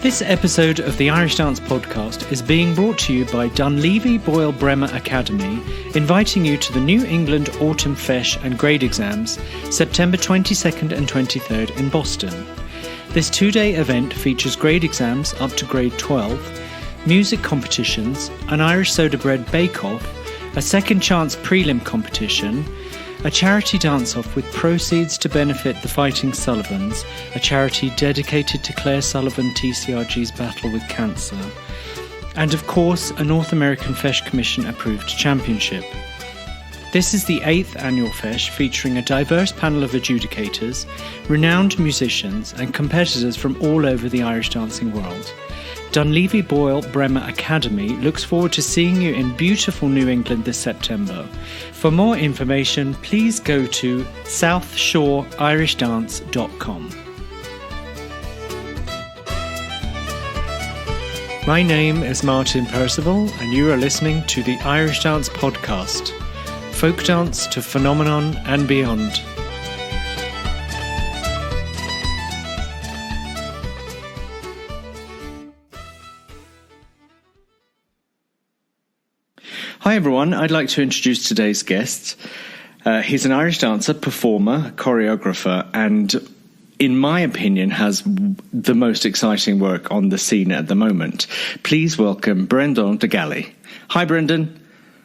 This episode of the Irish Dance Podcast is being brought to you by Dunleavy Boyle Bremer Academy, inviting you to the New England Autumn Feis and Grade Exams, September 22nd and 23rd in Boston. This two-day event features grade exams up to grade 12, music competitions, an Irish soda bread bake-off, a second chance prelim competition, a charity dance-off with proceeds to benefit the Fighting Sullivans, a charity dedicated to Claire Sullivan TCRG's battle with cancer, and of course a North American Feis Commission approved championship. This is the 8th annual Feis, featuring a diverse panel of adjudicators, renowned musicians and competitors from all over the Irish dancing world. Dunleavy Boyle Bremer Academy looks forward to seeing you in beautiful New England this September. For more information, please go to southshoreirishdance.com. My name is Martin Percival, and you are listening to the Irish Dance Podcast, folk dance to phenomenon and beyond. Hi everyone, I'd like to introduce today's guest. He's an Irish dancer, performer, choreographer, and in my opinion has the most exciting work on the scene at the moment. Please welcome Breandán De Gallaí. Hi Breandán.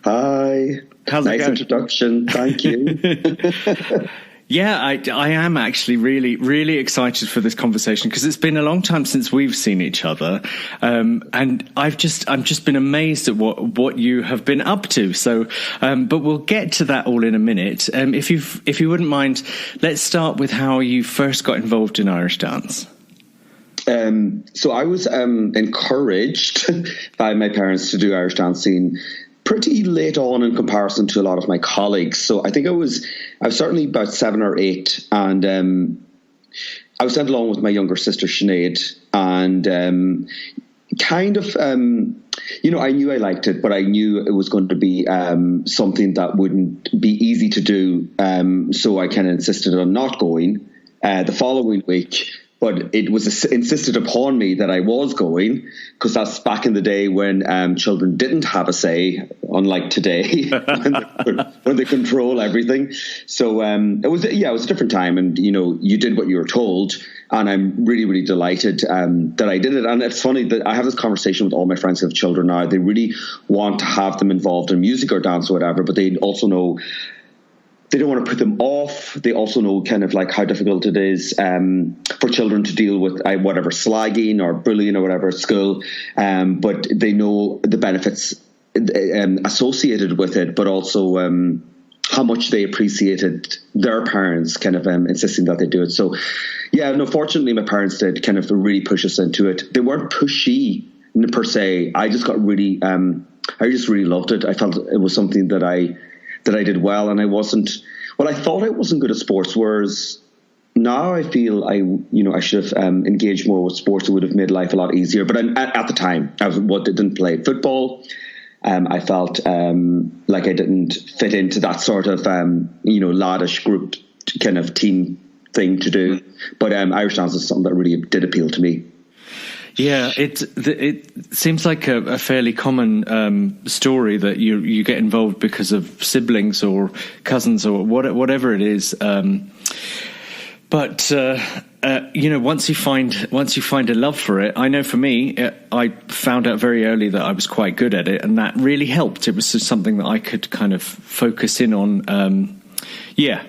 Hi. How's it going? Nice introduction, thank you. Yeah, I am actually really excited for this conversation because it's been a long time since we've seen each other, and I'm just been amazed at what you have been up to. So, but we'll get to that all in a minute. If you wouldn't mind, let's start with how you first got involved in Irish dance. So I was encouraged by my parents to do Irish dancing pretty late on in comparison to a lot of my colleagues. So I think I was certainly about 7 or 8, and I was sent along with my younger sister Sinead, and I knew I liked it, but I knew it was going to be something that wouldn't be easy to do. So I kind of insisted on not going the following week. But it was insisted upon me that I was going, because that's back in the day when children didn't have a say, unlike today, when they control everything. So it was a different time, and you did what you were told, and I'm really delighted that I did it. And it's funny that I have this conversation with all my friends who have children now. They really want to have them involved in music or dance or whatever, but they also know they don't want to put them off. They also know kind of like how difficult it is for children to deal with whatever slagging or bullying or whatever at school. But they know the benefits associated with it, but also how much they appreciated their parents kind of insisting that they do it. So, yeah, no, fortunately my parents did kind of really push us into it. They weren't pushy per se. I just got really, I just really loved it. I felt it was something that I did well, and I thought I wasn't good at sports, whereas now I feel I should have engaged more with sports. It would have made life a lot easier. But at the time, I didn't play football. I felt like I didn't fit into that sort of laddish group kind of team thing to do. But Irish dance is something that really did appeal to me. Yeah, it seems like a fairly common story that you get involved because of siblings or cousins or whatever it is. But once you find a love for it, I know for me, I found out very early that I was quite good at it, and that really helped. It was just something that I could kind of focus in on.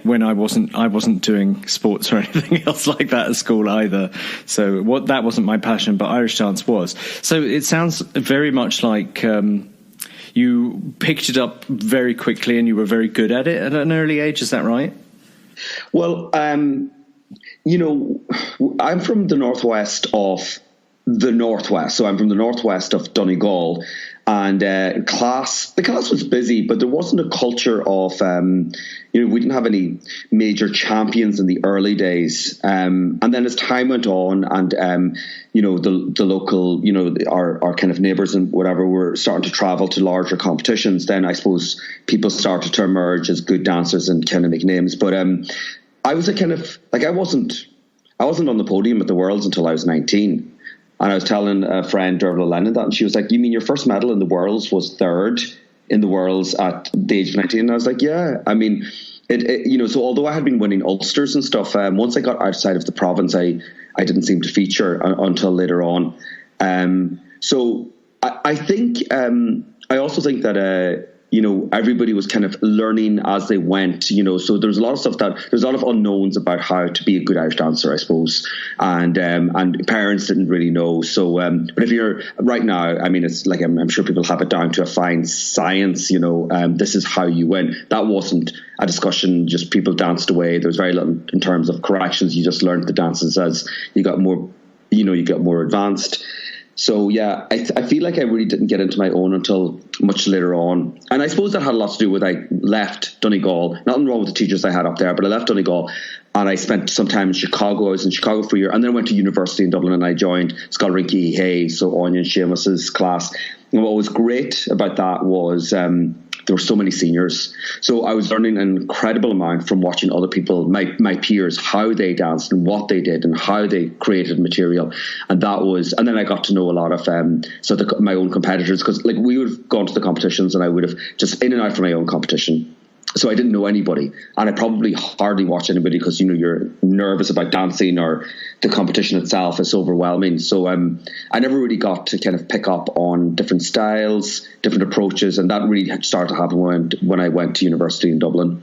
When I wasn't doing sports or anything else like that at school either. So that wasn't my passion, but Irish dance was. So it sounds very much like you picked it up very quickly and you were very good at it at an early age. Is that right? Well, I'm from the northwest of the northwest. So I'm from the northwest of Donegal. And the class was busy, but there wasn't a culture of, we didn't have any major champions in the early days. And then as time went on and, the local, our kind of neighbours and whatever were starting to travel to larger competitions, then I suppose people started to emerge as good dancers and kind of make names. But I was I wasn't on the podium at the Worlds until I was 19. And I was telling a friend, Dervla Lennon, that, and she was like, "You mean your first medal in the Worlds was third in the Worlds at the age of 19? And I was like, "Yeah." I mean, so although I had been winning Ulsters and stuff, once I got outside of the province, I didn't seem to feature until later on. So I think, I also think that, everybody was kind of learning as they went, so there's a lot of stuff there's a lot of unknowns about how to be a good Irish dancer, I suppose. And parents didn't really know. So, but if you're right now, I mean, it's like, I'm sure people have it down to a fine science, this is how you win. That wasn't a discussion, just people danced away. There was very little in terms of corrections. You just learned the dances as you got more, you got more advanced. So, yeah, I feel like I really didn't get into my own until much later on. And I suppose that had a lot to do with I left Donegal. Nothing wrong with the teachers I had up there, but I left Donegal and I spent some time in Chicago. I was in Chicago for a year and then I went to university in Dublin and I joined Scoilrinky Hay, so Anya and Seamus's class. And what was great about that was there were so many seniors. So I was learning an incredible amount from watching other people, my peers, how they danced and what they did and how they created material. And then I got to know a lot of my own competitors, because like we would have gone to the competitions and I would have just in and out from my own competition. So I didn't know anybody, and I probably hardly watched anybody because, you're nervous about dancing or the competition itself is overwhelming. So I never really got to kind of pick up on different styles, different approaches, and that really started to happen when I went to university in Dublin.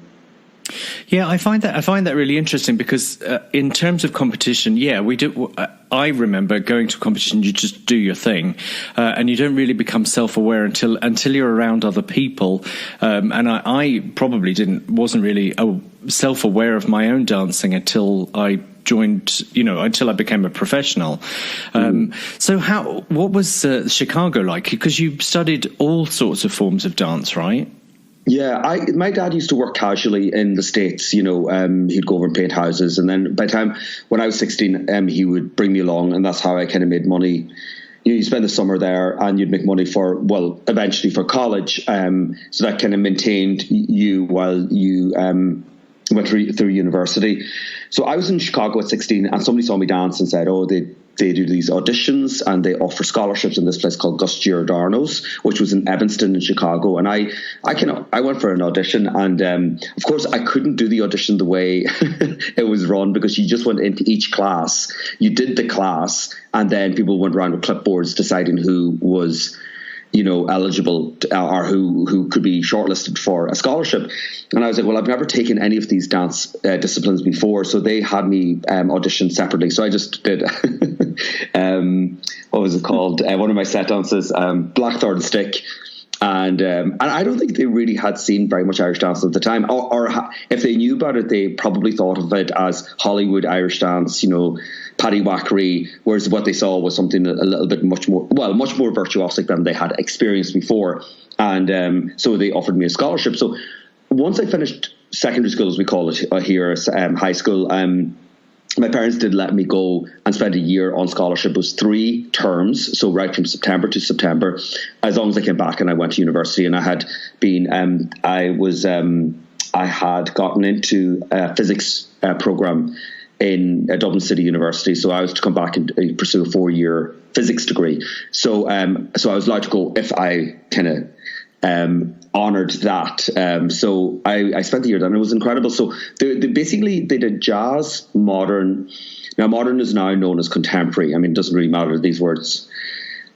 Yeah, I find that really interesting because in terms of competition, we do. I remember going to a competition, you just do your thing, and you don't really become self-aware until you're around other people. And I probably wasn't really self-aware of my own dancing until I joined, until I became a professional. So what was Chicago like? Because you studied all sorts of forms of dance, right? Yeah, my dad used to work casually in the States, he'd go over and paint houses. And then by the time when I was 16, he would bring me along, and that's how I kind of made money. You spend the summer there and you'd make money eventually for college. So that kind of maintained you while you went through university. So I was in Chicago at 16 and somebody saw me dance and said, they do these auditions and they offer scholarships in this place called Gus Giordano's, which was in Evanston in Chicago. And I went for an audition, and of course I couldn't do the audition the way it was run, because you just went into each class, you did the class, and then people went around with clipboards deciding who was eligible or who could be shortlisted for a scholarship. And I was like, well, I've never taken any of these dance disciplines before, so they had me audition separately. So I just did what was it called? One of my set dances, Blackthorn Stick. And I don't think they really had seen very much Irish dance at the time, or if they knew about it, they probably thought of it as Hollywood Irish dance, paddywhackery, whereas what they saw was something a little bit much more virtuosic than they had experienced before. And so they offered me a scholarship. So once I finished secondary school, as we call it here, high school, my parents did let me go and spend a year on scholarship. It was 3 terms, so right from September to September, as long as I came back and I went to university. And I had been, I had gotten into a physics program in Dublin City University, so I was to come back and pursue a 4-year physics degree. So I was allowed to go if I kind of honoured that. So I spent the year there, and it was incredible. So they did jazz, modern. Now, modern is now known as contemporary. I mean, it doesn't really matter. These words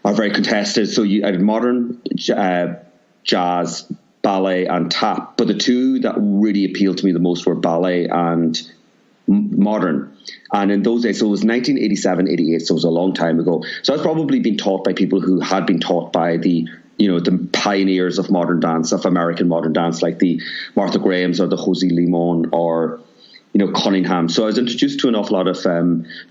are very contested. So I did modern, jazz, ballet, and tap. But the two that really appealed to me the most were ballet and modern. And in those days, so it was 1987, 88, so it was a long time ago. So I was probably being taught by people who had been taught by the pioneers of modern dance, of American modern dance, like the Martha Grahams or the Jose Limon or, Cunningham. So I was introduced to an awful lot of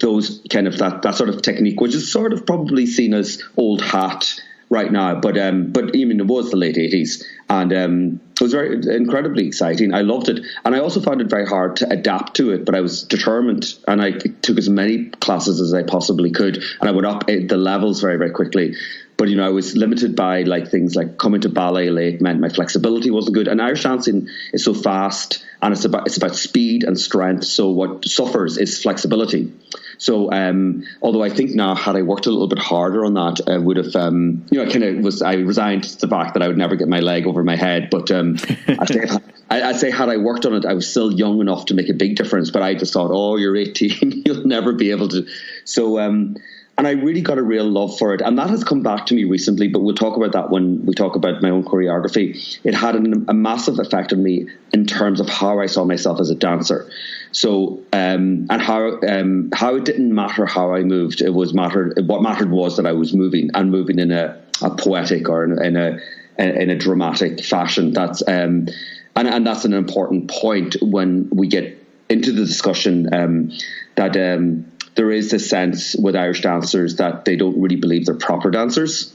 those kind of that sort of technique, which is sort of probably seen as old hat right now, but even it was the late 80s, and it was very incredibly exciting. I loved it, and I also found it very hard to adapt to it, but I was determined, and I took as many classes as I possibly could, and I went up the levels very, very quickly. But, I was limited by things like coming to ballet late meant my flexibility wasn't good. And Irish dancing is so fast, and it's about speed and strength. So what suffers is flexibility. So although I think now, had I worked a little bit harder on that, I would have, I resigned to the fact that I would never get my leg over my head. But I'd say had I worked on it, I was still young enough to make a big difference. But I just thought, oh, you're 18, you'll never be able to. So, and I really got a real love for it. And that has come back to me recently, but we'll talk about that when we talk about my own choreography. It had a massive effect on me in terms of how I saw myself as a dancer. So, and how it didn't matter how I moved. What mattered was that I was moving, and moving in a poetic or in a dramatic fashion. That's and that's an important point when we get into the discussion that there is this sense with Irish dancers that they don't really believe they're proper dancers.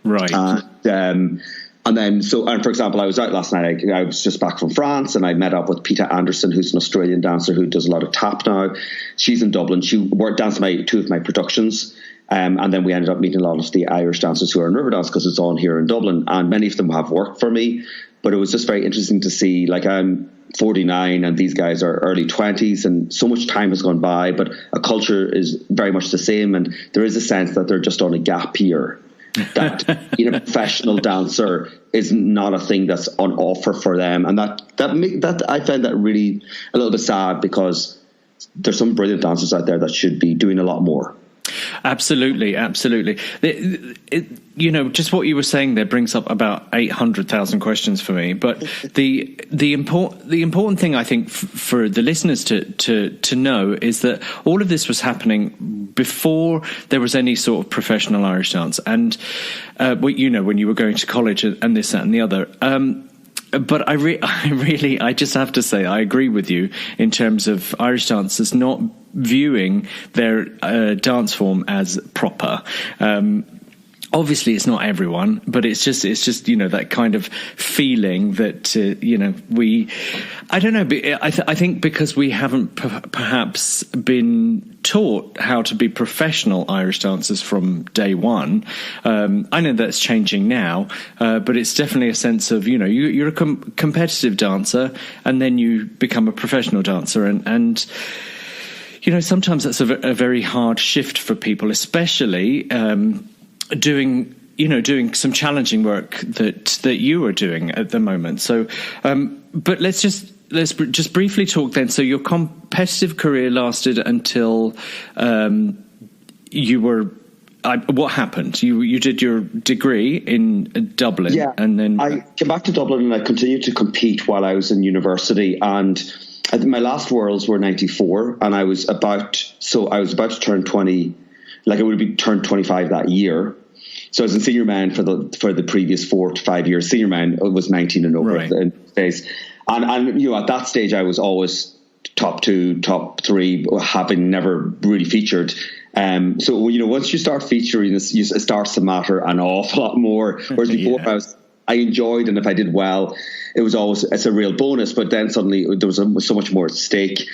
Right. And for example, I was out last night. I was just back from France, and I met up with Peter Anderson, who's an Australian dancer who does a lot of tap now. She's in Dublin. She danced two of my productions. And then we ended up meeting a lot of the Irish dancers who are in Riverdance, because it's on here in Dublin. And many of them have worked for me. But it was just very interesting to see, like, I'm 49 and these guys are early 20s, and so much time has gone by, but a culture is very much the same. And there is a sense that they're just on a gap year, that being a professional dancer is not a thing that's on offer for them. And that I find that really a little bit sad, because there's some brilliant dancers out there that should be doing a lot more. Absolutely. Just what you were saying there brings up about 800,000 questions for me. But the important thing, I think, for the listeners to know is that all of this was happening before there was any sort of professional Irish dance, and when you were going to college and this, that, and the other. But I just have to say, I agree with you in terms of Irish dancers not viewing their dance form as proper. Obviously, it's not everyone, but it's just that kind of feeling that I don't know. I think because we haven't perhaps been taught how to be professional Irish dancers from day one. I know that's changing now, but it's definitely a sense of you're a competitive dancer, and then you become a professional dancer, and sometimes that's a very hard shift for people, especially doing some challenging work that you are doing at the moment. So, but let's just briefly talk then. So your competitive career lasted until you were. What happened? You did your degree in Dublin, yeah, and then I came back to Dublin, and I continued to compete while I was in university. And I think my last Worlds were 94, and I was about to turn 20. Like, I would have turned 25 that year. So I was in senior man for the previous 4 to 5 years. Senior man was 19 and over. Right. Days. And at that stage I was always top 2, top 3, having never really featured. So once you start featuring, it starts to matter an awful lot more. Whereas before I enjoyed, and if I did well, it's a real bonus. But then suddenly there was so much more at stake.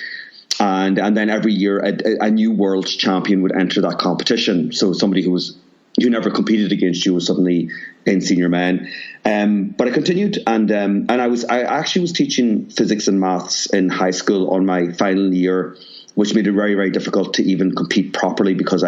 And then every year a new world champion would enter that competition. So somebody who never competed against you was suddenly in senior men. But I continued, and I actually was teaching physics and maths in high school on my final year, which made it very, very difficult to even compete properly, because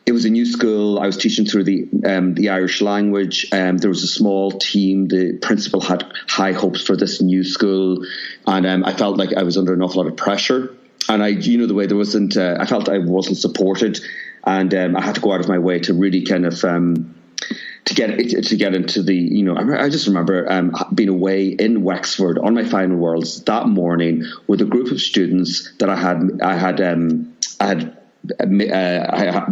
it was a new school. I was teaching through the Irish language. There was a small team. The principal had high hopes for this new school, and I felt like I was under an awful lot of pressure. And the way there wasn't, I felt I wasn't supported, and I had to go out of my way to really kind of to get into the. I just remember being away in Wexford on my final Worlds that morning with a group of students that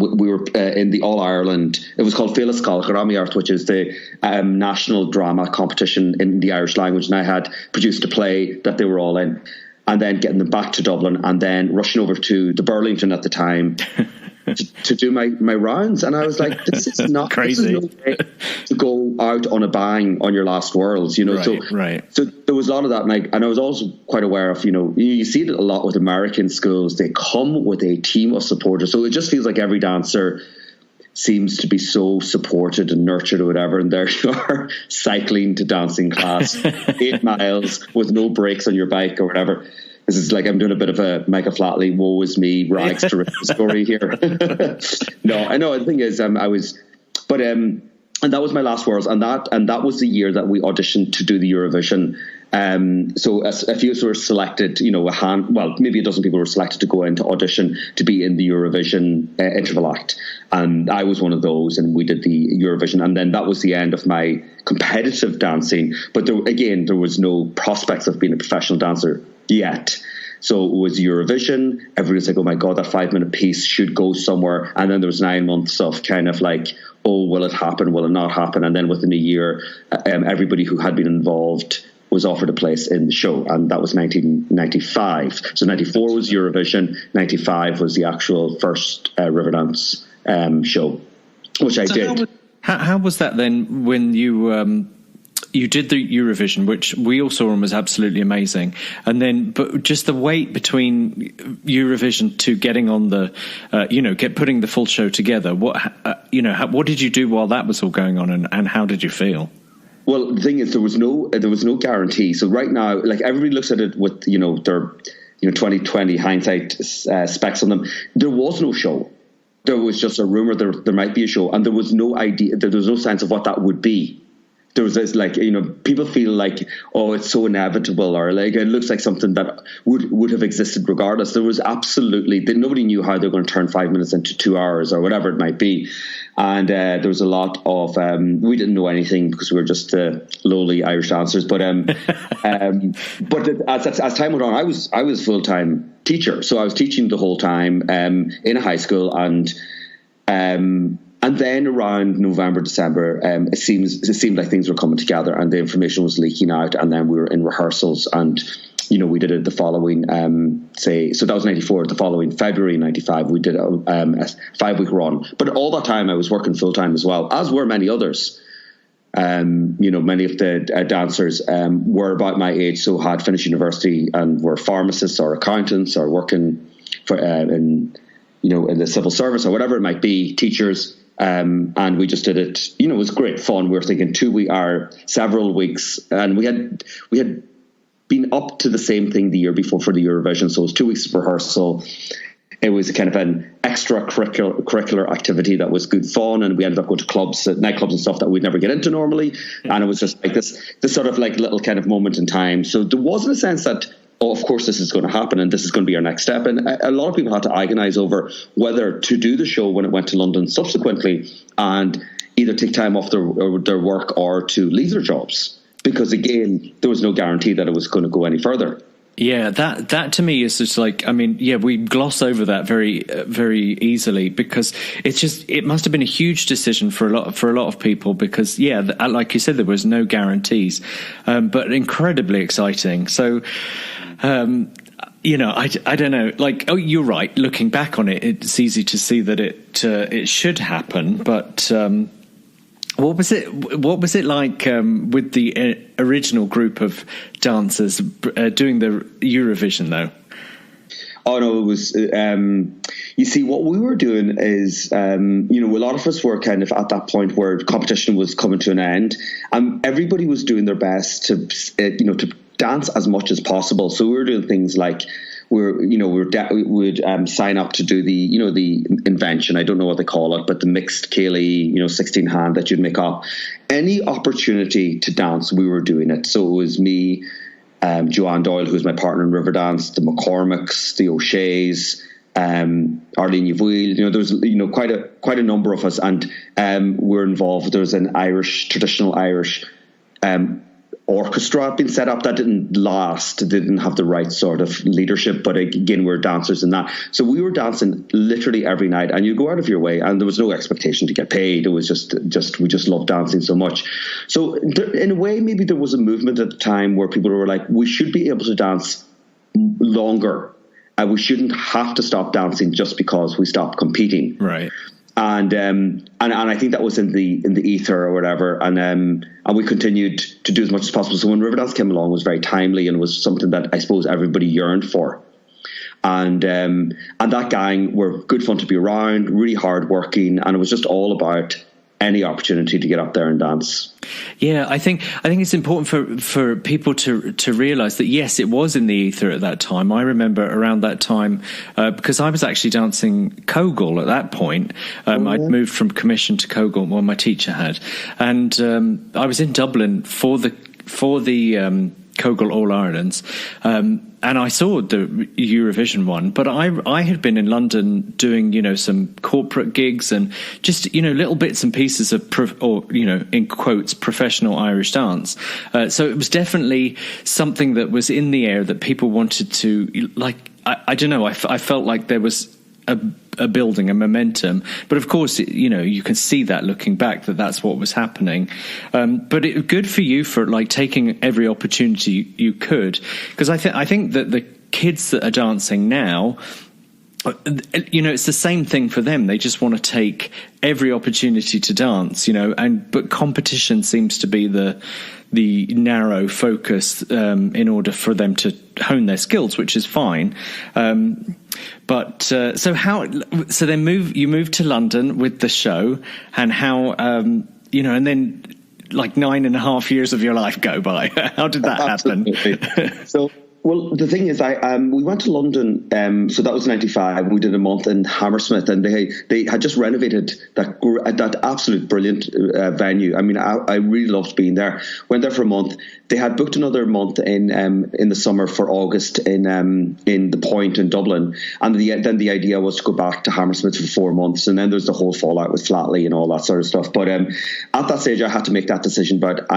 we were in the All Ireland. It was called Fleadh Cheoil, which is the national drama competition in the Irish language, and I had produced a play that they were all in, and then getting them back to Dublin, and then rushing over to the Burlington at the time to do my rounds. And I was like, this is not crazy. This is no way to go out on a bang on your last Worlds, Right. So there was a lot of that, and I was also quite aware of, you see it a lot with American schools. They come with a team of supporters, so it just feels like every dancer seems to be so supported and nurtured or whatever, and there you are cycling to dancing class 8 miles with no brakes on your bike or whatever. this is like I'm doing a bit of a Michael Flatley, woe is me, rags to riches story here. No, I know. The thing is, and that was my last Worlds, and that was the year that we auditioned to do the Eurovision. So a few were selected, maybe a dozen people were selected to go in to audition to be in the Eurovision interval act. And I was one of those, and we did the Eurovision. And then that was the end of my competitive dancing. But there was no prospects of being a professional dancer yet. So it was Eurovision. Everyone's like, oh my God, that 5-minute piece should go somewhere. And then there was 9 months of kind of like, oh, will it happen? Will it not happen? And then within a year, everybody who had been involved was offered a place in the show, and that was 1995. So 94 was Eurovision, 95 was the actual first Riverdance show, which I did. How was that then when you did the Eurovision, which we all saw and was absolutely amazing, and then but just the wait between Eurovision to getting on the putting the full show together, what did you do while that was all going on, and how did you feel? Well, the thing is, there was no guarantee. So right now, like everybody looks at it with their 2020 hindsight specs on them. There was no show. There was just a rumor there might be a show, and there was no idea. There was no sense of what that would be. There was this people feel like, oh, it's so inevitable, or like it looks like something that would have existed regardless. There was absolutely nobody knew how they're going to turn 5 minutes into 2 hours or whatever it might be. And there was a lot of we didn't know anything because we were just lowly Irish dancers. But as time went on, I was full-time teacher, so I was teaching the whole time in a high school, and then around November, December, it seemed like things were coming together, and the information was leaking out, and then we were in rehearsals, and we did it the following, so that was 94. The following February 95, we did a 5-week run. But all that time, I was working full time as well, as were many others. Many of the dancers were about my age, so had finished university and were pharmacists or accountants or working for in the civil service or whatever it might be, teachers. And we just did it. It was great fun. We were thinking several weeks, and we had been up to the same thing the year before for the Eurovision. So it was 2 weeks of rehearsal. It was kind of an extracurricular activity that was good fun, and we ended up going to nightclubs and stuff that we'd never get into normally. And it was just like this sort of like little kind of moment in time. So there wasn't a sense that, oh, of course this is going to happen and this is going to be our next step. And a lot of people had to agonize over whether to do the show when it went to London subsequently and either take time off their work or to leave their jobs. Because again, there was no guarantee that it was going to go any further. Yeah, that to me is just like, we gloss over that very, very easily because it must have been a huge decision for a lot of people because, like you said, there was no guarantees, but incredibly exciting. So, I don't know, like, oh, you're right. Looking back on it, it's easy to see that it should happen, but, What was it like with the original group of dancers doing the Eurovision though? Oh no, it was. You see, what we were doing is, a lot of us were kind of at that point where competition was coming to an end, and everybody was doing their best to dance as much as possible. So we were doing things like. We would sign up to do the invention. I don't know what they call it, but the mixed Cayley, 16 hand that you'd make up. Any opportunity to dance, we were doing it. So it was me, Joanne Doyle, who was my partner in Riverdance, the McCormicks, the O'Sheas, Arlene Yvuil. There was quite a number of us, and we're involved. There was an traditional Irish orchestra being set up that didn't last, didn't have the right sort of leadership, but again, we're dancers in that. So we were dancing literally every night, and you go out of your way, and there was no expectation to get paid. It was just we just loved dancing so much. So in a way, maybe there was a movement at the time where people were like, we should be able to dance longer, and we shouldn't have to stop dancing just because we stopped competing. Right. And I think that was in the ether or whatever, and we continued to do as much as possible. So when Riverdance came along, it was very timely and was something that I suppose everybody yearned for. And that gang were good fun to be around, really hard working, and it was just all about any opportunity to get up there and dance. Yeah, I think it's important for people to realise that, yes, it was in the ether at that time. I remember around that time, because I was actually dancing Kogel at that point. I'd moved from commission to Kogel, well, my teacher had. And I was in Dublin for the Kogel All-Irelands, and I saw the Eurovision one, but I had been in London doing, some corporate gigs and just, little bits and pieces of, in quotes, professional Irish dance. So it was definitely something that was in the air that people wanted to, I don't know, I felt like there was a building, a momentum. But of course, you can see that looking back, that's what was happening. But it was good for you for taking every opportunity you could, because I think that the kids that are dancing now, it's the same thing for them. They just want to take every opportunity to dance, but competition seems to be the narrow focus in order for them to hone their skills, which is fine. But so then you moved to London with the show, and how and then 9.5 years of your life go by. How did that happen? So. Well, the thing is, we went to London, so that was 95. We did a month in Hammersmith, and they had just renovated that absolute brilliant venue. I mean, I really loved being there. Went there for a month. They had booked another month in the summer for August in the Point in Dublin, and then the idea was to go back to Hammersmith for 4 months, and then there's the whole fallout with Flatley and all that sort of stuff. But at that stage, I had to make that decision about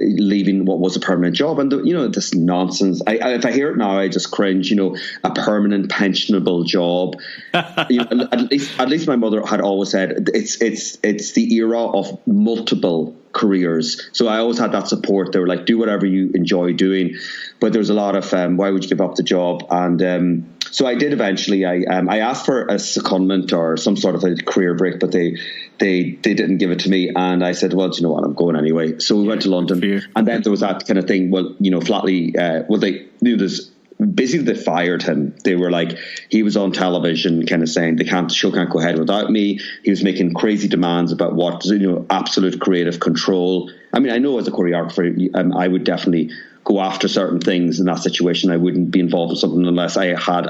leaving what was a permanent job, and this nonsense. If I hear it now, I just cringe. A permanent pensionable job. At least my mother had always said it's the era of multiple careers. So I always had that support. They were like, do whatever you enjoy doing. But there's a lot of why would you give up the job? And so I did eventually. I asked for a secondment or some sort of a career break, but they didn't give it to me. And I said, well, do you know what? I'm going anyway. So we went to London, and then there was that kind of thing. Well, Flatley, they knew this. Basically, they fired him. They were like, he was on television kind of saying the show can't go ahead without me. He was making crazy demands about what, absolute creative control. I mean, I know as a choreographer, I would definitely go after certain things in that situation. I wouldn't be involved in something unless I had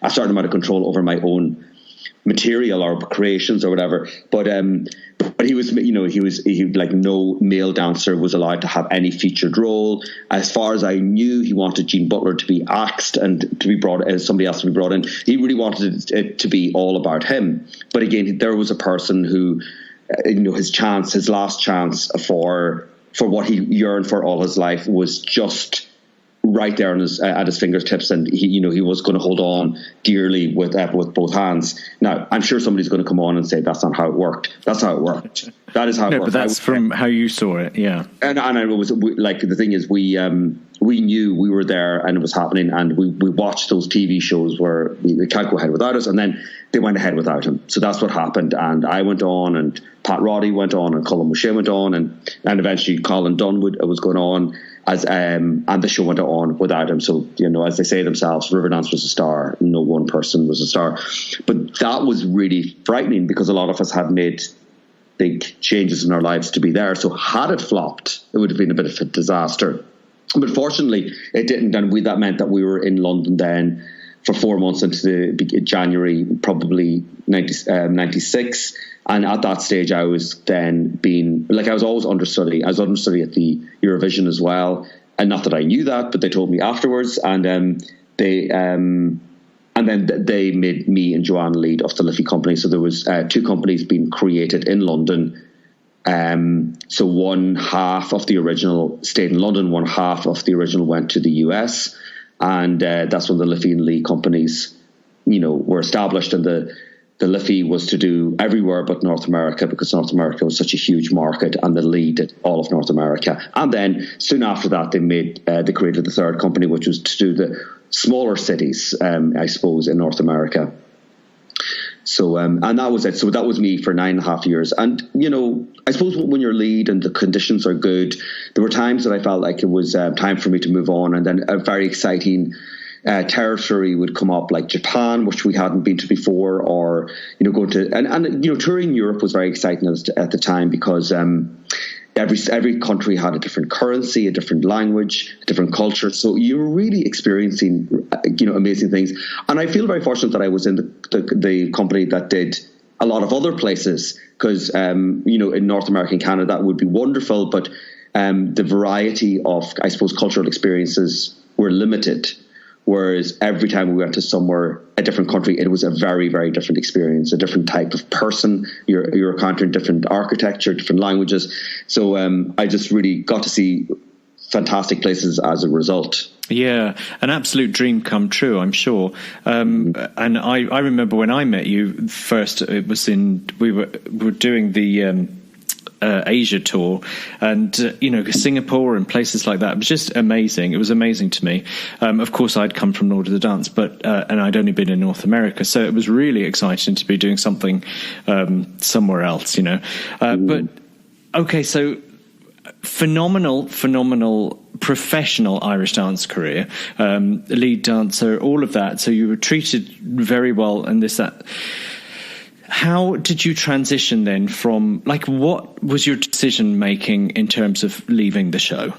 a certain amount of control over my own material or creations or whatever. But he was, he like, no male dancer was allowed to have any featured role. As far as I knew, he wanted Jean Butler to be axed and to be brought as somebody else to be brought in. He really wanted it to be all about him. But again, there was a person who, his last chance for what he yearned for all his life was just right there on at his fingertips, and he was going to hold on dearly with both hands. Now, I'm sure somebody's going to come on and say that's not how it worked. That's how it worked. That is how it worked. But that's from how you saw it, yeah. And I was the thing is, we knew we were there and it was happening, and we watched those TV shows where they can't go ahead without us, and then they went ahead without him. So that's what happened, and I went on, and Pat Roddy went on, and Colin Moshe went on, and eventually Colin Dunwood was going on. And the show went on without him. So, as they say themselves, Riverdance was a star. No one person was a star. But that was really frightening because a lot of us had made big changes in our lives to be there. So had it flopped, it would have been a bit of a disaster. But fortunately, it didn't. And that meant that we were in London then for 4 months into the January, probably 96. And at that stage, I was then I was always understudy. I was understudy at the Eurovision as well. And not that I knew that, but they told me afterwards. And then they made me and Joanne lead of the Liffey company. So there was 2 companies being created in London. So one half of the original stayed in London, one half of the original went to the US. And that's when the Liffey and Lee companies, were established, and the Liffey was to do everywhere but North America, because North America was such a huge market, and the Lee did all of North America. And then soon after that, they created the third company, which was to do the smaller cities, I suppose, in North America. So, and that was it. So that was me for 9.5 years. And, I suppose when you're lead and the conditions are good, there were times that I felt like it was time for me to move on. And then a very exciting territory would come up, like Japan, which we hadn't been to before, or going to and touring Europe was very exciting at the time, because every country had a different currency, a different language, a different culture. So you were really experiencing amazing things. And I feel very fortunate that I was in the company that did a lot of other places, because in North America and Canada that would be wonderful, but the variety of, I suppose, cultural experiences were limited. Whereas every time we went to somewhere, a different country, it was a very, very different experience, a different type of person. You're encountering different architecture, different languages. So I just really got to see fantastic places as a result. Yeah, an absolute dream come true, I'm sure. And I remember when I met you first, it was we were doing the Asia tour, and Singapore and places like that. It was just amazing. It was amazing to me. Of course, I'd come from Lord of the Dance, but and I'd only been in North America, so it was really exciting to be doing something somewhere else. But okay, so phenomenal professional Irish dance career, lead dancer, all of that. So you were treated very well, and that. How did you transition then from, what was your decision making in terms of leaving the show?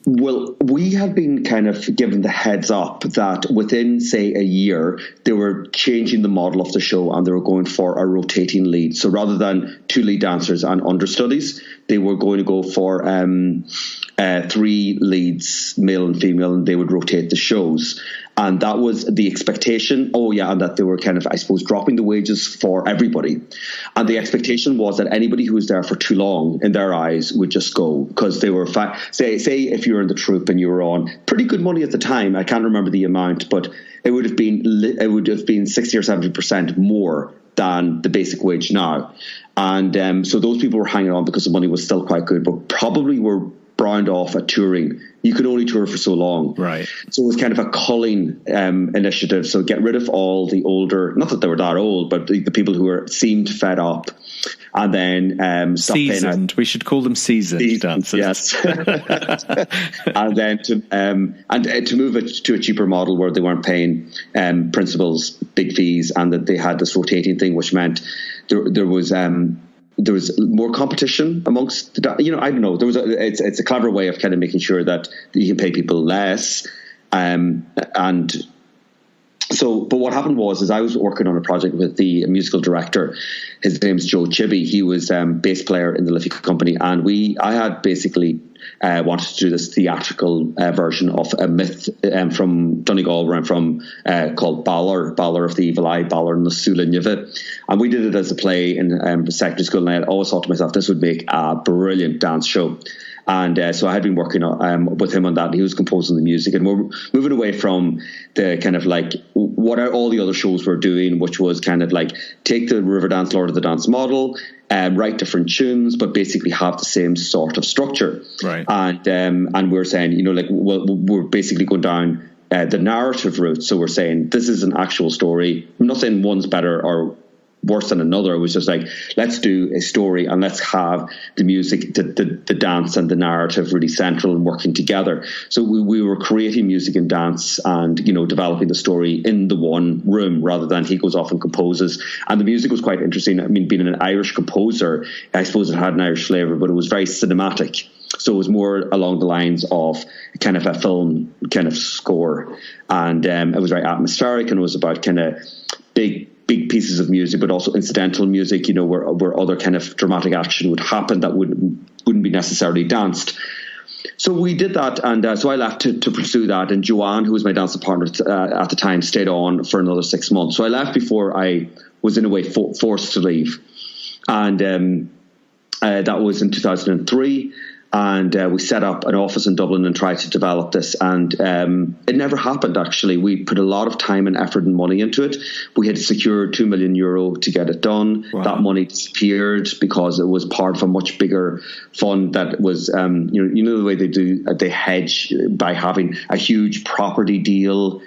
Well, we had been kind of given the heads up that within, say, a year, they were changing the model of the show, and they were going for a rotating lead. So rather than 2 lead dancers and understudies, they were going to go for 3 leads, male and female, and they would rotate the shows. And that was the expectation. Oh, yeah, and that they were kind of, I suppose, dropping the wages for everybody. And the expectation was that anybody who was there for too long, in their eyes, would just go, because they were, say if you were in the troupe and you were on pretty good money at the time, I can't remember the amount, but it would have been 60 or 70% more than the basic wage now. And so those people were hanging on because the money was still quite good, but probably were browned off at touring. You could only tour for so long. Right. So it was kind of a culling initiative. So get rid of all the older, not that they were that old, but the people who seemed fed up. And then seasoned. We should call them seasoned dancers. Yes. And then to move it to a cheaper model where they weren't paying principals big fees, and that they had this rotating thing, which meant there was more competition amongst I don't know. It's a clever way of kind of making sure that you can pay people less, and so. But what happened was I was working on a project with the musical director. His name's Joe Chibi. He was bass player in the Liffey Company, and I had basically wanted to do this theatrical version of a myth from Donegal, where I'm from, called Balor of the Evil Eye, Balor na Sula Nive. And we did it as a play in secondary school, and I always thought to myself, this would make a brilliant dance show. And so I had been working with him on that, and he was composing the music. And we're moving away from the kind of what all the other shows were doing, which was kind of take the Riverdance, Lord of the Dance model, write different tunes, but basically have the same sort of structure. Right. And we're saying, we're basically going down the narrative route. So we're saying this is an actual story. I'm not saying one's better or worse than another. It was just let's do a story, and let's have the music, the dance and the narrative really central and working together. So we were creating music and dance and, developing the story in the one room, rather than he goes off and composes. And the music was quite interesting. I mean, being an Irish composer, I suppose it had an Irish flavour, but it was very cinematic. So it was more along the lines of kind of a film kind of score. And it was very atmospheric, and it was about kind of big pieces of music, but also incidental music, where other kind of dramatic action would happen that wouldn't be necessarily danced. So we did that, and so I left to pursue that. And Joanne, who was my dancing partner at the time, stayed on for another 6 months. So I left before I was in a way forced to leave, and that was in 2003. And we set up an office in Dublin and tried to develop this. And it never happened, actually. We put a lot of time and effort and money into it. We had secured €2 million to get it done. Wow. That money disappeared because it was part of a much bigger fund that was, the way they hedge by having a huge property deal.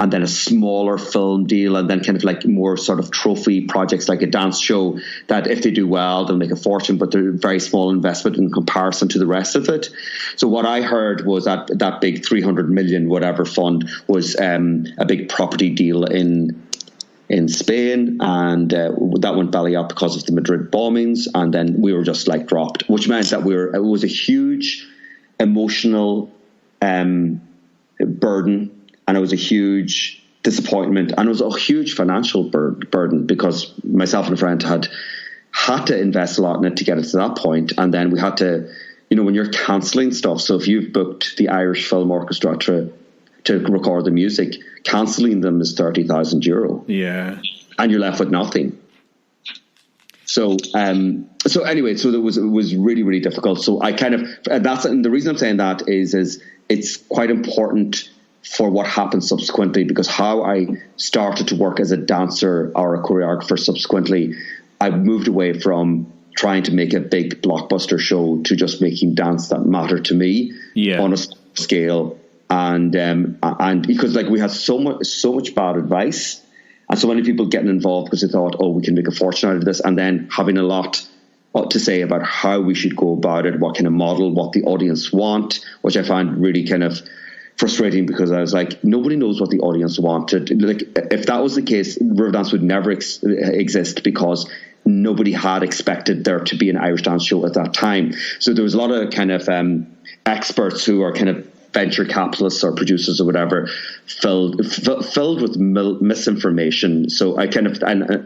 and then a smaller film deal, and then kind of like more sort of trophy projects like a dance show that if they do well, they'll make a fortune, but they're a very small investment in comparison to the rest of it. So what I heard was that big 300 million whatever fund was a big property deal in Spain, and that went belly up because of the Madrid bombings, and then we were just like dropped, which meant that it was a huge emotional burden, and it was a huge disappointment, and it was a huge financial burden because myself and a friend had to invest a lot in it to get it to that point, and then we had to, when you're cancelling stuff, so if you've booked the Irish Film Orchestra to record the music, cancelling them is €30,000. Yeah. And you're left with nothing. So anyway, it was really, really difficult. So I kind of, and the reason I'm saying that is it's quite important for what happened subsequently, because how I started to work as a dancer or a choreographer subsequently, I moved away from trying to make a big blockbuster show to just making dance that mattered to me on a scale. And because like we had so much bad advice, and so many people getting involved because they thought, oh, we can make a fortune out of this, and then having a lot to say about how we should go about it, what kind of model, what the audience want, which I find really kind of frustrating, because I was like, nobody knows what the audience wanted. Like, if that was the case, Riverdance would never exist, because nobody had expected there to be an Irish dance show at that time. So there was a lot of kind of experts who are kind of venture capitalists or producers or whatever, filled with misinformation. So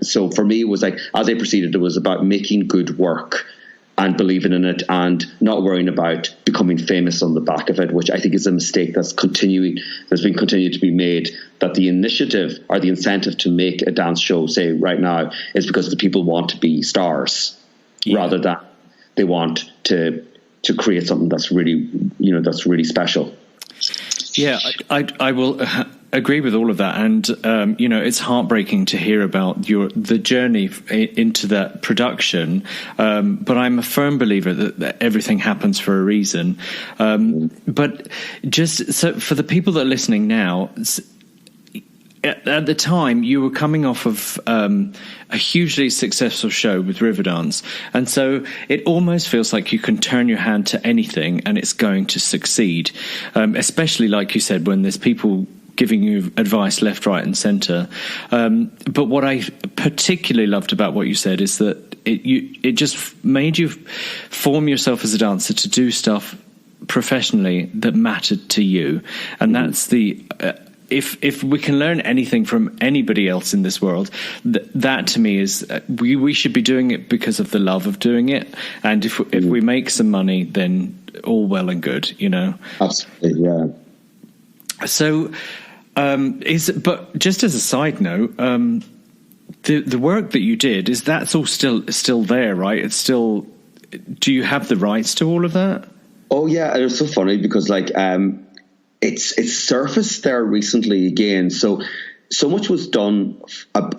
so for me, it was like, as I proceeded, it was about making good work and believing in it, and not worrying about becoming famous on the back of it, which I think is a mistake that's been continued to be made, that the initiative or the incentive to make a dance show, say right now, is because the people want to be stars, rather than they want to create something that's really, that's really special. Yeah, I will agree with all of that, and it's heartbreaking to hear about the journey into that production. But I'm a firm believer that everything happens for a reason. But just so for the people that are listening now, at the time you were coming off of a hugely successful show with Riverdance, and so it almost feels like you can turn your hand to anything and it's going to succeed, especially like you said, when there's people giving you advice left, right and centre. But what I particularly loved about what you said is that it just made you form yourself as a dancer to do stuff professionally that mattered to you, and that's the if we can learn anything from anybody else in this world, that to me is we should be doing it because of the love of doing it, and if we make some money, then all well and good, Absolutely, yeah. So but just as a side note, the work that you did, that's all still there, right? It's still, do you have the rights to all of that? Oh yeah, it was so funny because like it's surfaced there recently again. So much was done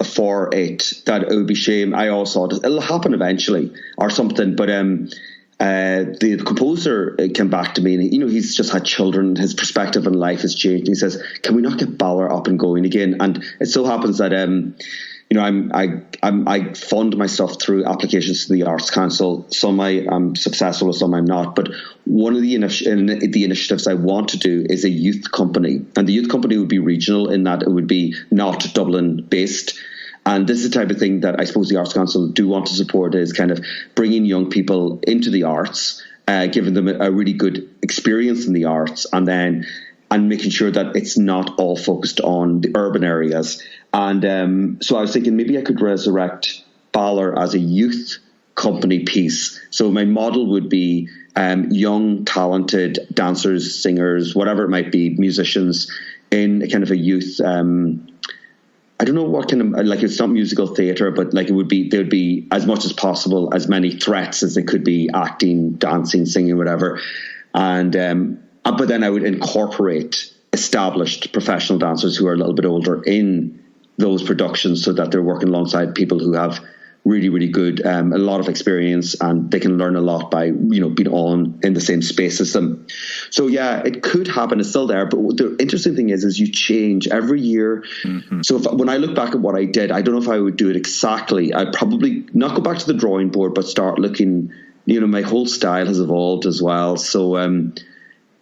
for it that it would be shame. I also thought it'll happen eventually or something. But the composer came back to me, and he's just had children. His perspective on life has changed. He says, "Can we not get Balor up and going again?" And it so happens that I fund my stuff through applications to the Arts Council. Some I'm successful with, some I'm not. But one of the initiatives I want to do is a youth company. And the youth company would be regional in that it would be not Dublin based. And this is the type of thing that I suppose the Arts Council do want to support, is kind of bringing young people into the arts, giving them a really good experience in the arts, and making sure that it's not all focused on the urban areas. And so I was thinking maybe I could resurrect Balor as a youth company piece. So my model would be young, talented dancers, singers, whatever it might be, musicians in a kind of a youth. I don't know what kind of, like, it's not musical theatre, but like there would be as much as possible, as many threats as there could be, acting, dancing, singing, whatever. And but then I would incorporate established professional dancers who are a little bit older in those productions, so that they're working alongside people who have really, really good, a lot of experience, and they can learn a lot by, being on in the same space as them. So yeah, it could happen. It's still there. But the interesting thing is you change every year. Mm-hmm. So when I look back at what I did, I don't know if I would do it exactly. I'd probably not go back to the drawing board, but start looking, my whole style has evolved as well. So,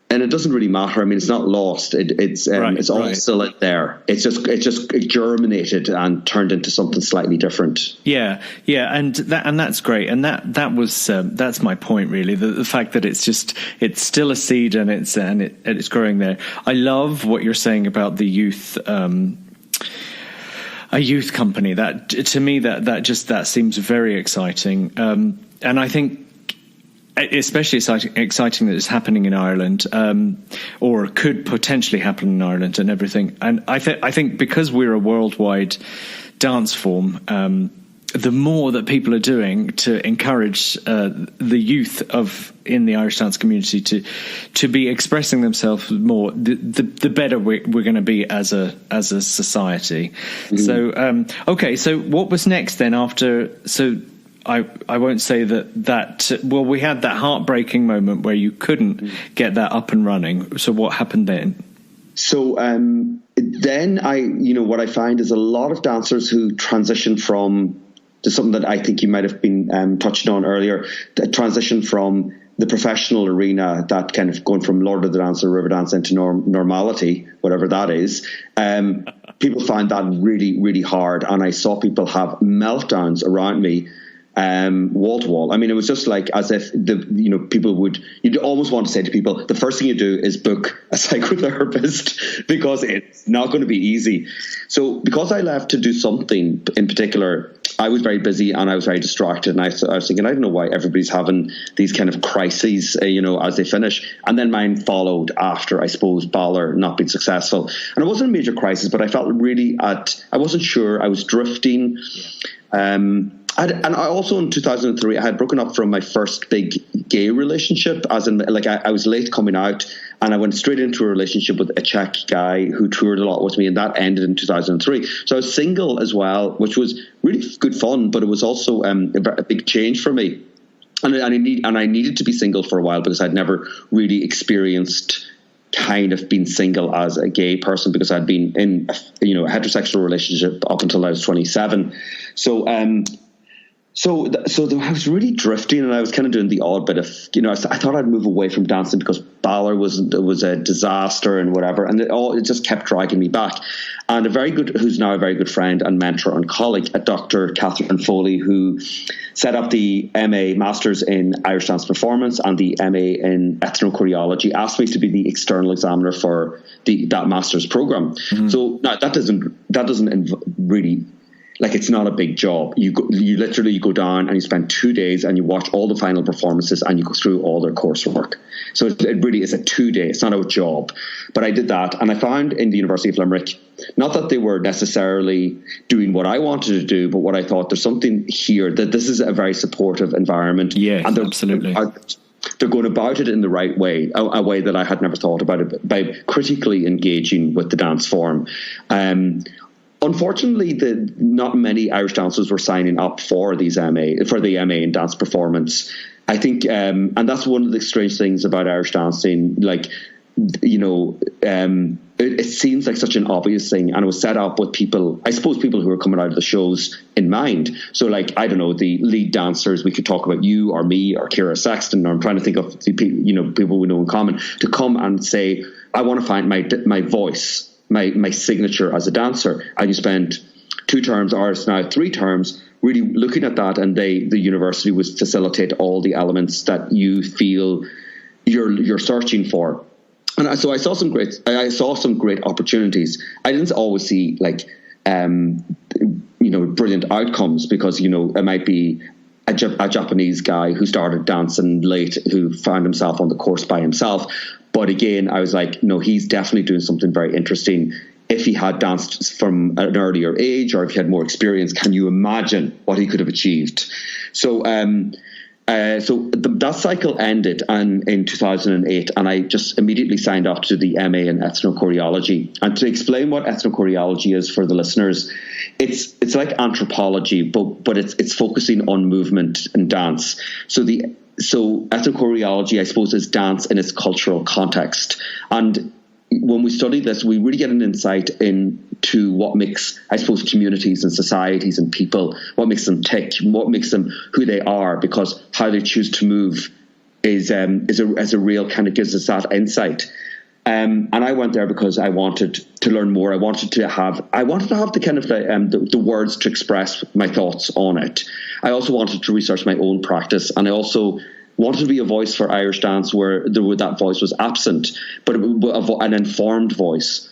and it doesn't really matter. I mean, it's not lost. It's all still in there. It just germinated and turned into something slightly different. Yeah, and that's great. And that's my point, really. The fact that it's still a seed and it's growing there. I love what you're saying about the youth. A youth company. That to me that seems very exciting. And I think, especially exciting that it's happening in Ireland, or could potentially happen in Ireland and everything. And I think because we're a worldwide dance form, the more that people are doing to encourage the youth in the Irish dance community to be expressing themselves more, the better we're going to be as a society. Mm-hmm. So okay, so what was next then after? So I won't say that we had that heartbreaking moment where you couldn't get that up and running. So what happened then? So then what I find is a lot of dancers who transition from to something that I think you might have been touching on earlier, the transition from the professional arena, that kind of going from Lord of the Dance or Riverdance into normality, whatever that is. People find that really, really hard. And I saw people have meltdowns around me, wall to wall. I mean, it was just like as if people would, you'd almost want to say to people, the first thing you do is book a psychotherapist because it's not going to be easy. So because I left to do something in particular, I was very busy and I was very distracted, and I was thinking, I don't know why everybody's having these kind of crises, as they finish. And then mine followed after, I suppose, Balor not being successful. And it wasn't a major crisis, but I felt really I wasn't sure. I was drifting. And I also in 2003, I had broken up from my first big gay relationship, as in like I was late coming out, and I went straight into a relationship with a Czech guy who toured a lot with me, and that ended in 2003. So I was single as well, which was really good fun, but it was also a big change for me. And I needed to be single for a while because I'd never really experienced kind of being single as a gay person, because I'd been in a heterosexual relationship up until I was 27. So I was really drifting, and I was kind of doing the odd bit of, I thought I'd move away from dancing because Balor was a disaster and whatever, and it just kept dragging me back. And who's now a very good friend and mentor and colleague, Dr. Catherine Foley, who set up the MA Masters in Irish Dance Performance and the MA in Ethnochoreology, asked me to be the external examiner for that Masters program. Mm-hmm. So now that doesn't really. Like, it's not a big job. You literally go down and you spend 2 days and you watch all the final performances and you go through all their coursework. So it really is a 2 day. It's not a job. But I did that, and I found in the University of Limerick, not that they were necessarily doing what I wanted to do, but what I thought, there's something here, that this is a very supportive environment. Yeah, absolutely. They're going about it in the right way, a way that I had never thought about it, by critically engaging with the dance form. Unfortunately, not many Irish dancers were signing up for the MA in dance performance. I think, and that's one of the strange things about Irish dancing. Like, it seems like such an obvious thing, and it was set up with people who were coming out of the shows in mind. So, like, I don't know, the lead dancers, we could talk about you or me or Ciara Sexton, or I'm trying to think of the people we know in common, to come and say, I want to find my voice, my signature as a dancer. And you spend 2 terms, or it's now 3 terms, really looking at that, and the university would facilitate all the elements that you feel you're searching for. And so I saw some great opportunities. I didn't always see brilliant outcomes, because it might be a Japanese guy who started dancing late, who found himself on the course by himself. But again, I was like, no, he's definitely doing something very interesting. If he had danced from an earlier age, or if he had more experience, can you imagine what he could have achieved? So That cycle ended in 2008, and I just immediately signed up to the MA in ethnochoreology. And to explain what ethnochoreology is for the listeners, it's like anthropology, but it's focusing on movement and dance. So ethnochoreology, I suppose, is dance in its cultural context. And when we study this, we really get an insight into what makes, I suppose, communities and societies and people, what makes them tick, what makes them who they are, because how they choose to move is a real kind of gives us that insight. And I went there because I wanted to learn more. I wanted to have the kind of the words to express my thoughts on it. I also wanted to research my own practice, and I also wanted to be a voice for Irish dance where that voice was absent, but an informed voice.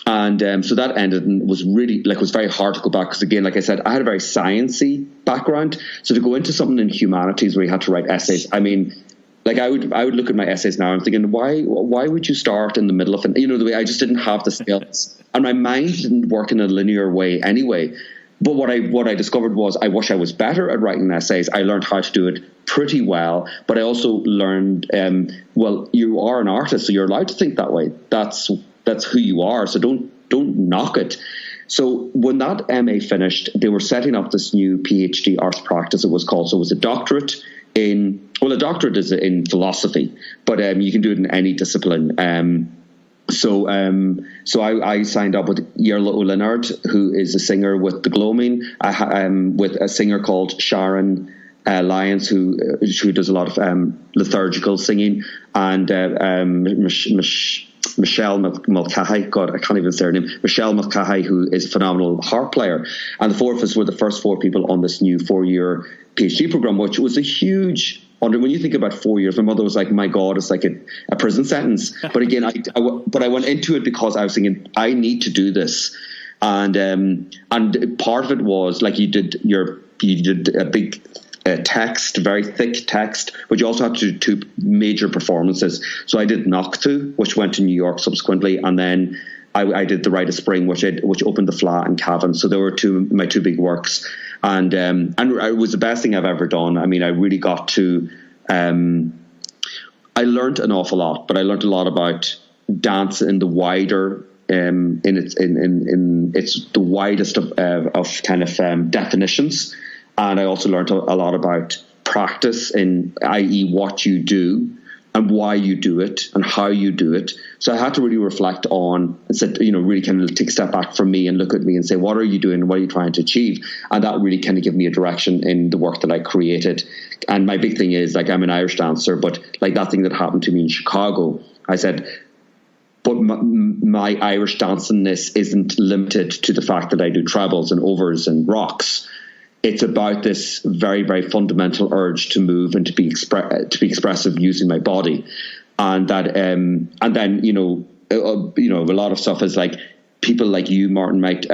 And so that ended, and was really, it was very hard to go back, because again, like I said, I had a very sciencey background. So to go into something in humanities where you had to write essays, I mean, I would look at my essays now, I'm thinking, why would you start in the middle of it? The way I just didn't have the skills, and my mind didn't work in a linear way anyway. But what I discovered was I wish I was better at writing essays. I learned how to do it pretty well, but I also learned, you are an artist, so you're allowed to think that way. That's who you are, so don't knock it. So when that MA finished, they were setting up this new PhD arts practice, it was called. So it was a doctorate a doctorate is in philosophy, but you can do it in any discipline. So I signed up with Iarla Ó Lionáird, who is a singer with the Gloaming, with a singer called Sharon Lyons, who does a lot of liturgical singing, and Michelle Mulcahy, God, I can't even say her name, Michelle Mulcahy, who is a phenomenal harp player. And the four of us were the first 4 people on this new 4-year PhD program, which was a huge under. When you think about 4 years, my mother was like, my God, it's like a prison sentence. But again, I went into it because I was thinking, I need to do this. And part of it was you did a big text, very thick text, but you also had to do 2 major performances. So I did Noċtú, which went to New York subsequently, and then I did the Rite of Spring, which opened the Fleadh in Cavan. So there were my 2 big works, and it was the best thing I've ever done. I mean, I really got to. I learned an awful lot, but I learned a lot about dance in the wider. In its the widest of kind of definitions. And I also learned a lot about practice, i.e. what you do and why you do it and how you do it. So I had to really reflect on and said, really kind of take a step back from me and look at me and say, what are you doing? What are you trying to achieve? And that really kind of gave me a direction in the work that I created. And my big thing is, I'm an Irish dancer, but that thing that happened to me in Chicago, I said, but my Irish dancingness isn't limited to the fact that I do trebles and overs and rocks. It's about this very, very fundamental urge to move and to be expressive using my body, and that, and then a lot of stuff is like people like you, Martin, might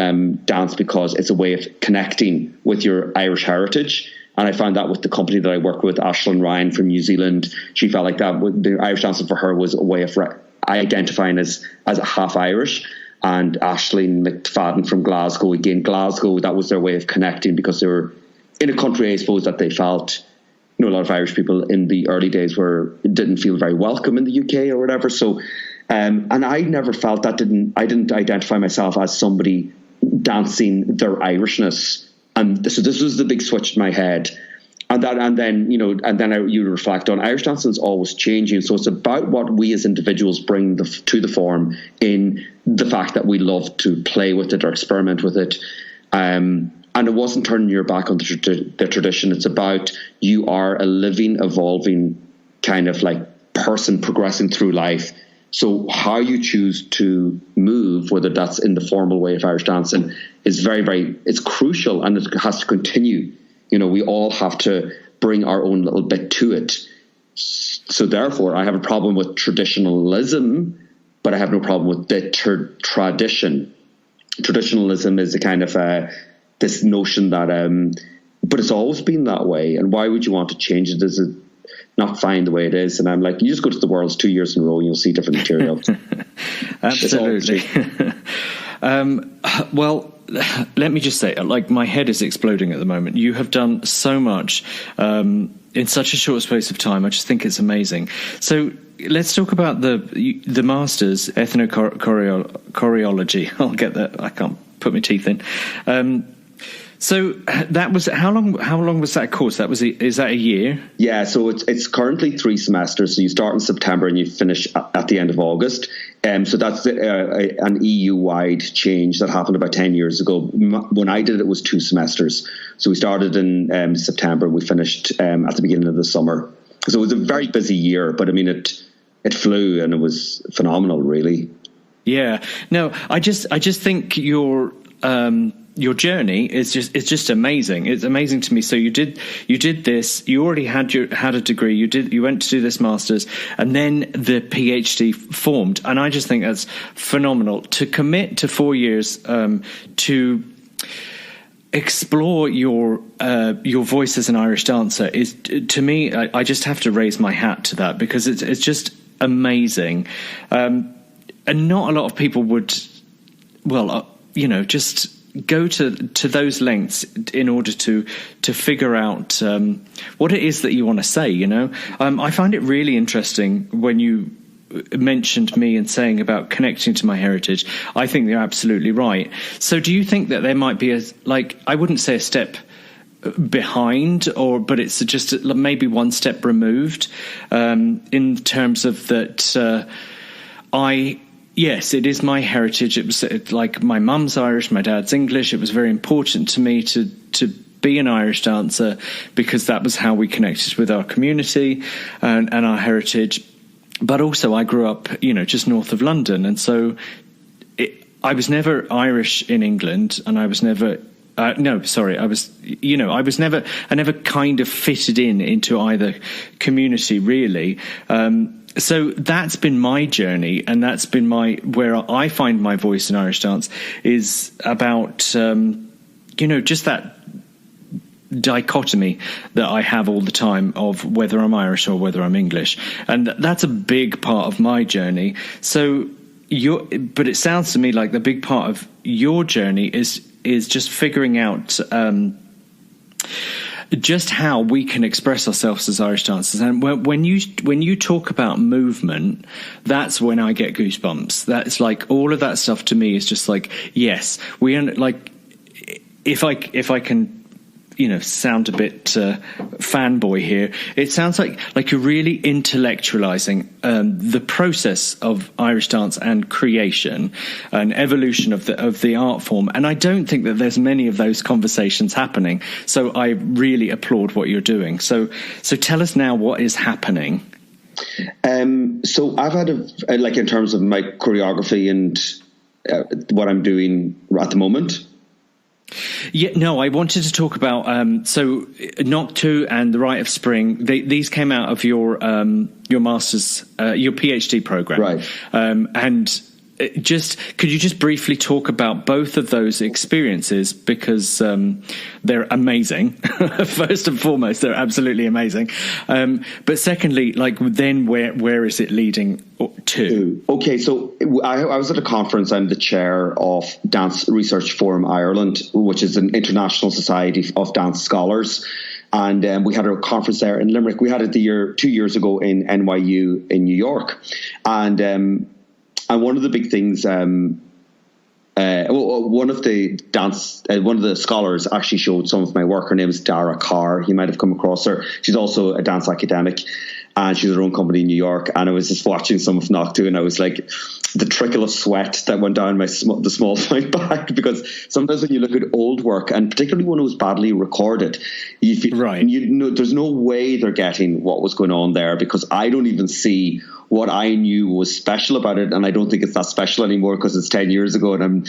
dance because it's a way of connecting with your Irish heritage. And I found that with the company that I work with, Aisling Ryan from New Zealand, she felt like that the Irish dancing for her was a way of identifying as a half Irish. And Aisling McFadden from Glasgow, that was their way of connecting, because they were in a country, I suppose, that they felt, a lot of Irish people in the early days didn't feel very welcome in the UK or whatever. So, and I never felt that. I didn't identify myself as somebody dancing their Irishness, and so this was the big switch in my head. And then you reflect on Irish dancing is always changing. So it's about what we as individuals bring to the form, in the fact that we love to play with it or experiment with it. And it wasn't turning your back on the tradition. It's about you are a living, evolving kind of person progressing through life. So how you choose to move, whether that's in the formal way of Irish dancing, is very, very, it's crucial, and it has to continue. We all have to bring our own little bit to it. So therefore, I have a problem with traditionalism, but I have no problem with the tradition. Traditionalism is a kind of this notion that, but it's always been that way. And why would you want to change it? Is it not fine the way it is? And I'm like, you just go to the Worlds 2 years in a row and you'll see different materials. Absolutely. Well, let me just say, like, my head is exploding at the moment. You have done so much in such a short space of time. I just think it's amazing. So let's talk about the Masters, Ethnochoreology. I'll get that. I can't put my teeth in. So that was how long was that course? Is that a year? Yeah, so it's currently 3 semesters. So you start in September and you finish at the end of August. So that's an EU-wide change that happened about 10 years ago. When I did it, it was 2 semesters. So we started in September and we finished at the beginning of the summer. So it was a very busy year, but I mean it flew and it was phenomenal, really. Yeah. No, I just think your journey is just amazing. It's amazing to me. So you did this. You already had a degree. You went to do this master's, and then the PhD formed. And I just think that's phenomenal. To commit to 4 years to explore your voice as an Irish dancer is, to me, I just have to raise my hat to that, because it's just amazing. And not a lot of people would, just go to those lengths in order to figure out what it is that you want to say. I find it really interesting when you mentioned me and saying about connecting to my heritage. I think you're absolutely right. So do you think that there might be I wouldn't say a step behind, but it's just maybe one step removed in terms of that yes, it is my heritage. It was like my mum's Irish, my dad's English. It was very important to me to be an Irish dancer, because that was how we connected with our community and our heritage. But also I grew up, just north of London. And so I was never Irish in England, and I was never... I never kind of fitted into either community, really. So that's been my journey, and that's been where I find my voice in Irish dance is about, just that dichotomy that I have all the time of whether I'm Irish or whether I'm English. And that's a big part of my journey. So but it sounds to me like the big part of your journey is just figuring out, just how we can express ourselves as Irish dancers. And when you talk about movement, that's when I get goosebumps. That's like all of that stuff to me is just like, yes, if I can, sound a bit fanboy here, it sounds like you're really intellectualizing the process of Irish dance and creation and evolution of the art form. And I don't think that there's many of those conversations happening. So I really applaud what you're doing. So tell us now what is happening. So I've had in terms of my choreography and what I'm doing at the moment. Yeah, no, I wanted to talk about Noċtú and the Rite of Spring. These came out of your master's, your PhD program, right? And could you just briefly talk about both of those experiences, because they're amazing. First and foremost, they're absolutely amazing. But secondly, then where is it leading to? Okay, so I was at a conference. I'm the chair of Dance Research Forum Ireland, which is an international society of dance scholars. And we had a conference there in Limerick. We had it 2 years ago in NYU in New York. And one of the big things, one of the scholars actually showed some of my work. Her name is Dara Carr. You might have come across her. She's also a dance academic, and she's her own company in New York. And I was just watching some of Noċtú, and I was like, the trickle of sweat that went down the small of my back, because sometimes when you look at old work, and particularly when it was badly recorded, there's no way they're getting what was going on there, because I don't even see what I knew was special about it, and I don't think it's that special anymore because it's 10 years ago, and I'm,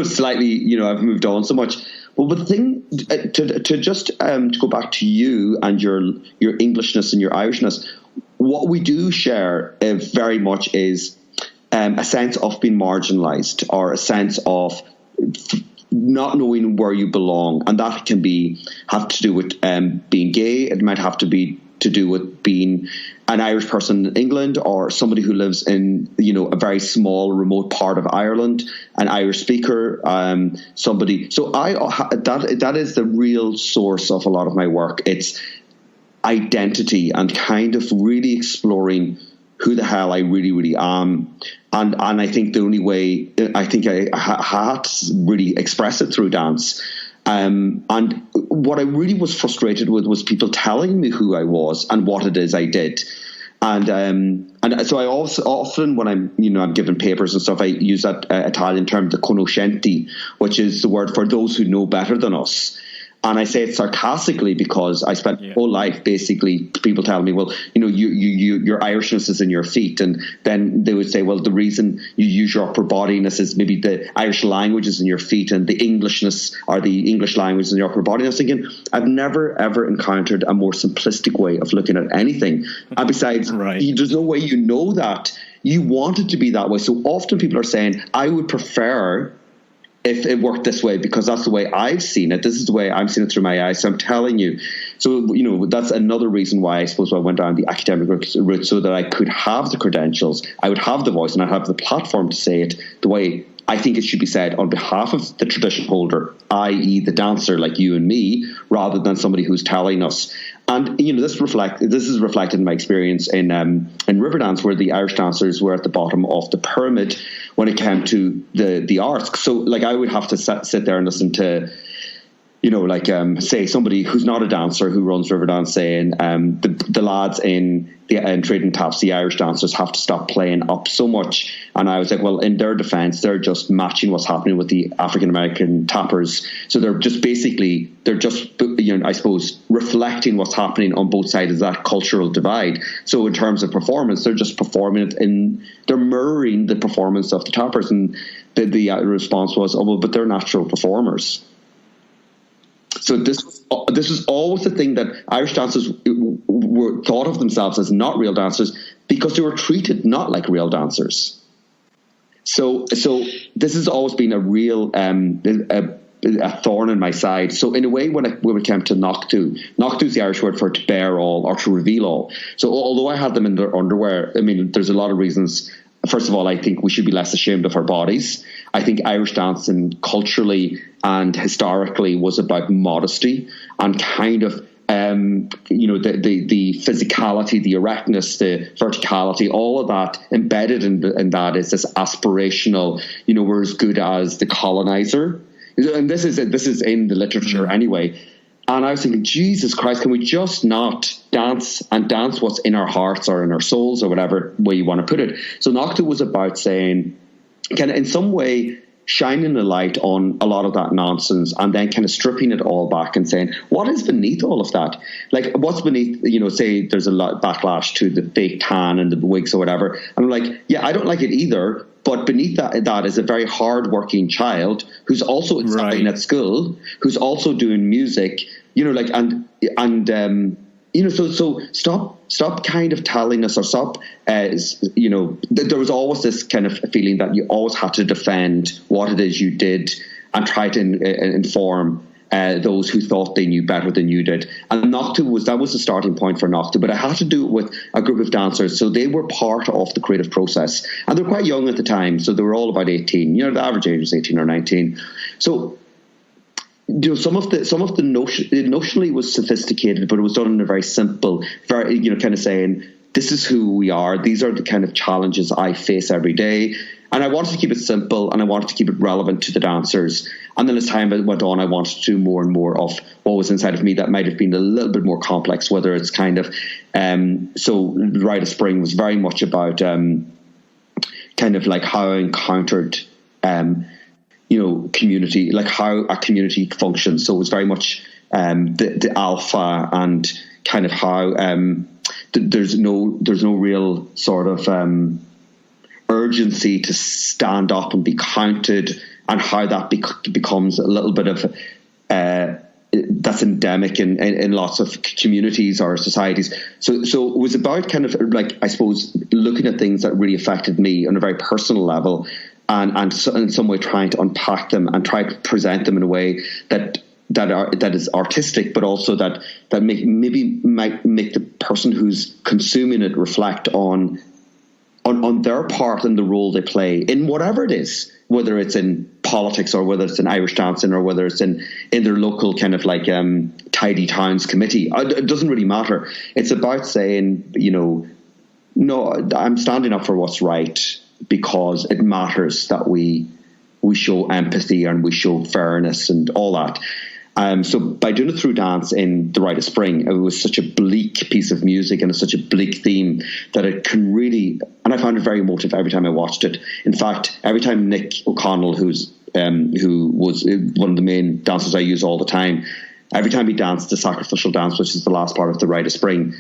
slightly, I've moved on so much. Well, but the thing to go back to you and your Englishness and your Irishness, what we do share very much is a sense of being marginalised, or a sense of not knowing where you belong, and that can have to do with being gay. It might have to to do with being an Irish person in England or somebody who lives in, a very small, remote part of Ireland, an Irish speaker, somebody. So that is the real source of a lot of my work. It's identity and kind of really exploring who the hell I really, really am. And I think the only way I think I had to really express it through dance. And what I really was frustrated with was people telling me who I was and what it is I did. And so I also often, when I'm given papers and stuff, I use that Italian term, the conoscenti, which is the word for those who know better than us. And I say it sarcastically because I spent my whole life basically people telling me, well, your Irishness is in your feet. And then they would say, well, the reason you use your upper bodiness is maybe the Irish language is in your feet and the Englishness or the English language is in your upper body. And I was thinking, I've never, ever encountered a more simplistic way of looking at anything. And besides, there's no way you know that. You want it to be that way. So often people are saying, I would prefer if it worked this way, because that's the way I've seen it. This is the way I'm seeing it through my eyes. So I'm telling you. So, that's another reason why I suppose I went down the academic route, so that I could have the credentials, I would have the voice, and I'd have the platform to say it the way I think it should be said on behalf of the tradition holder, i.e. the dancer like you and me, rather than somebody who's telling us. And this is reflected in my experience in Riverdance, where the Irish dancers were at the bottom of the pyramid when it came to the arts. So I would have to sit there and listen to say somebody who's not a dancer who runs Riverdance saying the lads in Trading Taps, the Irish dancers, have to stop playing up so much. And I was like, well, in their defence, they're just matching what's happening with the African American tappers. So they're just I suppose reflecting what's happening on both sides of that cultural divide. So in terms of performance, they're just performing it they're mirroring the performance of the tappers. And the response was, oh well, but they're natural performers. So this was always the thing, that Irish dancers were thought of themselves as not real dancers because they were treated not like real dancers. So this has always been a real a thorn in my side. So in a way, when it came to Noċtú is the Irish word for to bear all or to reveal all. So although I had them in their underwear, I mean, there's a lot of reasons. First of all, I think we should be less ashamed of our bodies. I think Irish dancing culturally and historically was about modesty and kind of, the physicality, the erectness, the verticality, all of that embedded in that is this aspirational, we're as good as the colonizer. And this is in the literature anyway. And I was thinking, Jesus Christ, can we just not dance what's in our hearts or in our souls or whatever way you want to put it? So Noċtú was about saying, kind of in some way shining a light on a lot of that nonsense and then kind of stripping it all back and saying, what is beneath all of that? Like, what's beneath, say there's a lot backlash to the fake tan and the wigs or whatever. And I'm like, yeah, I don't like it either. But beneath that is a very hard-working child who's also excelling at school, who's also doing music, so stop kind of telling us, or stop, there was always this kind of feeling that you always had to defend what it is you did and try to inform those who thought they knew better than you did. And Noċtú was the starting point for Noċtú, but I had to do it with a group of dancers, so they were part of the creative process, and they were quite young at the time, so they were all about 18. The average age was 18 or 19. So some of the notion, notionally was sophisticated, but it was done in a very simple, very kind of saying, this is who we are. These are the kind of challenges I face every day. And I wanted to keep it simple, and I wanted to keep it relevant to the dancers. And then as time went on, I wanted to do more and more of what was inside of me that might have been a little bit more complex, whether it's kind of, so Rite of Spring was very much about kind of like how I encountered, community, like how a community functions. So it was very much the alpha and kind of how there's no real sort of urgency to stand up and be counted, and how that becomes a little bit of that's endemic in lots of communities or societies. So it was about kind of like, I suppose, looking at things that really affected me on a very personal level, and in some way trying to unpack them and try to present them in a way that that is artistic, but also that might make the person who's consuming it reflect on their part and the role they play in whatever it is, whether it's in politics or whether it's in Irish dancing or whether it's in their local kind of like tidy towns committee. It doesn't really matter. It's about saying, no, I'm standing up for what's right because it matters that we show empathy and we show fairness and all that. So by doing it through dance in the Rite of Spring, it was such a bleak piece of music and it's such a bleak theme that it can really, and I found it very emotive every time I watched it. In fact, every time Nick O'Connell, who was one of the main dancers I use all the time, every time he danced the sacrificial dance, which is the last part of the Rite of Spring,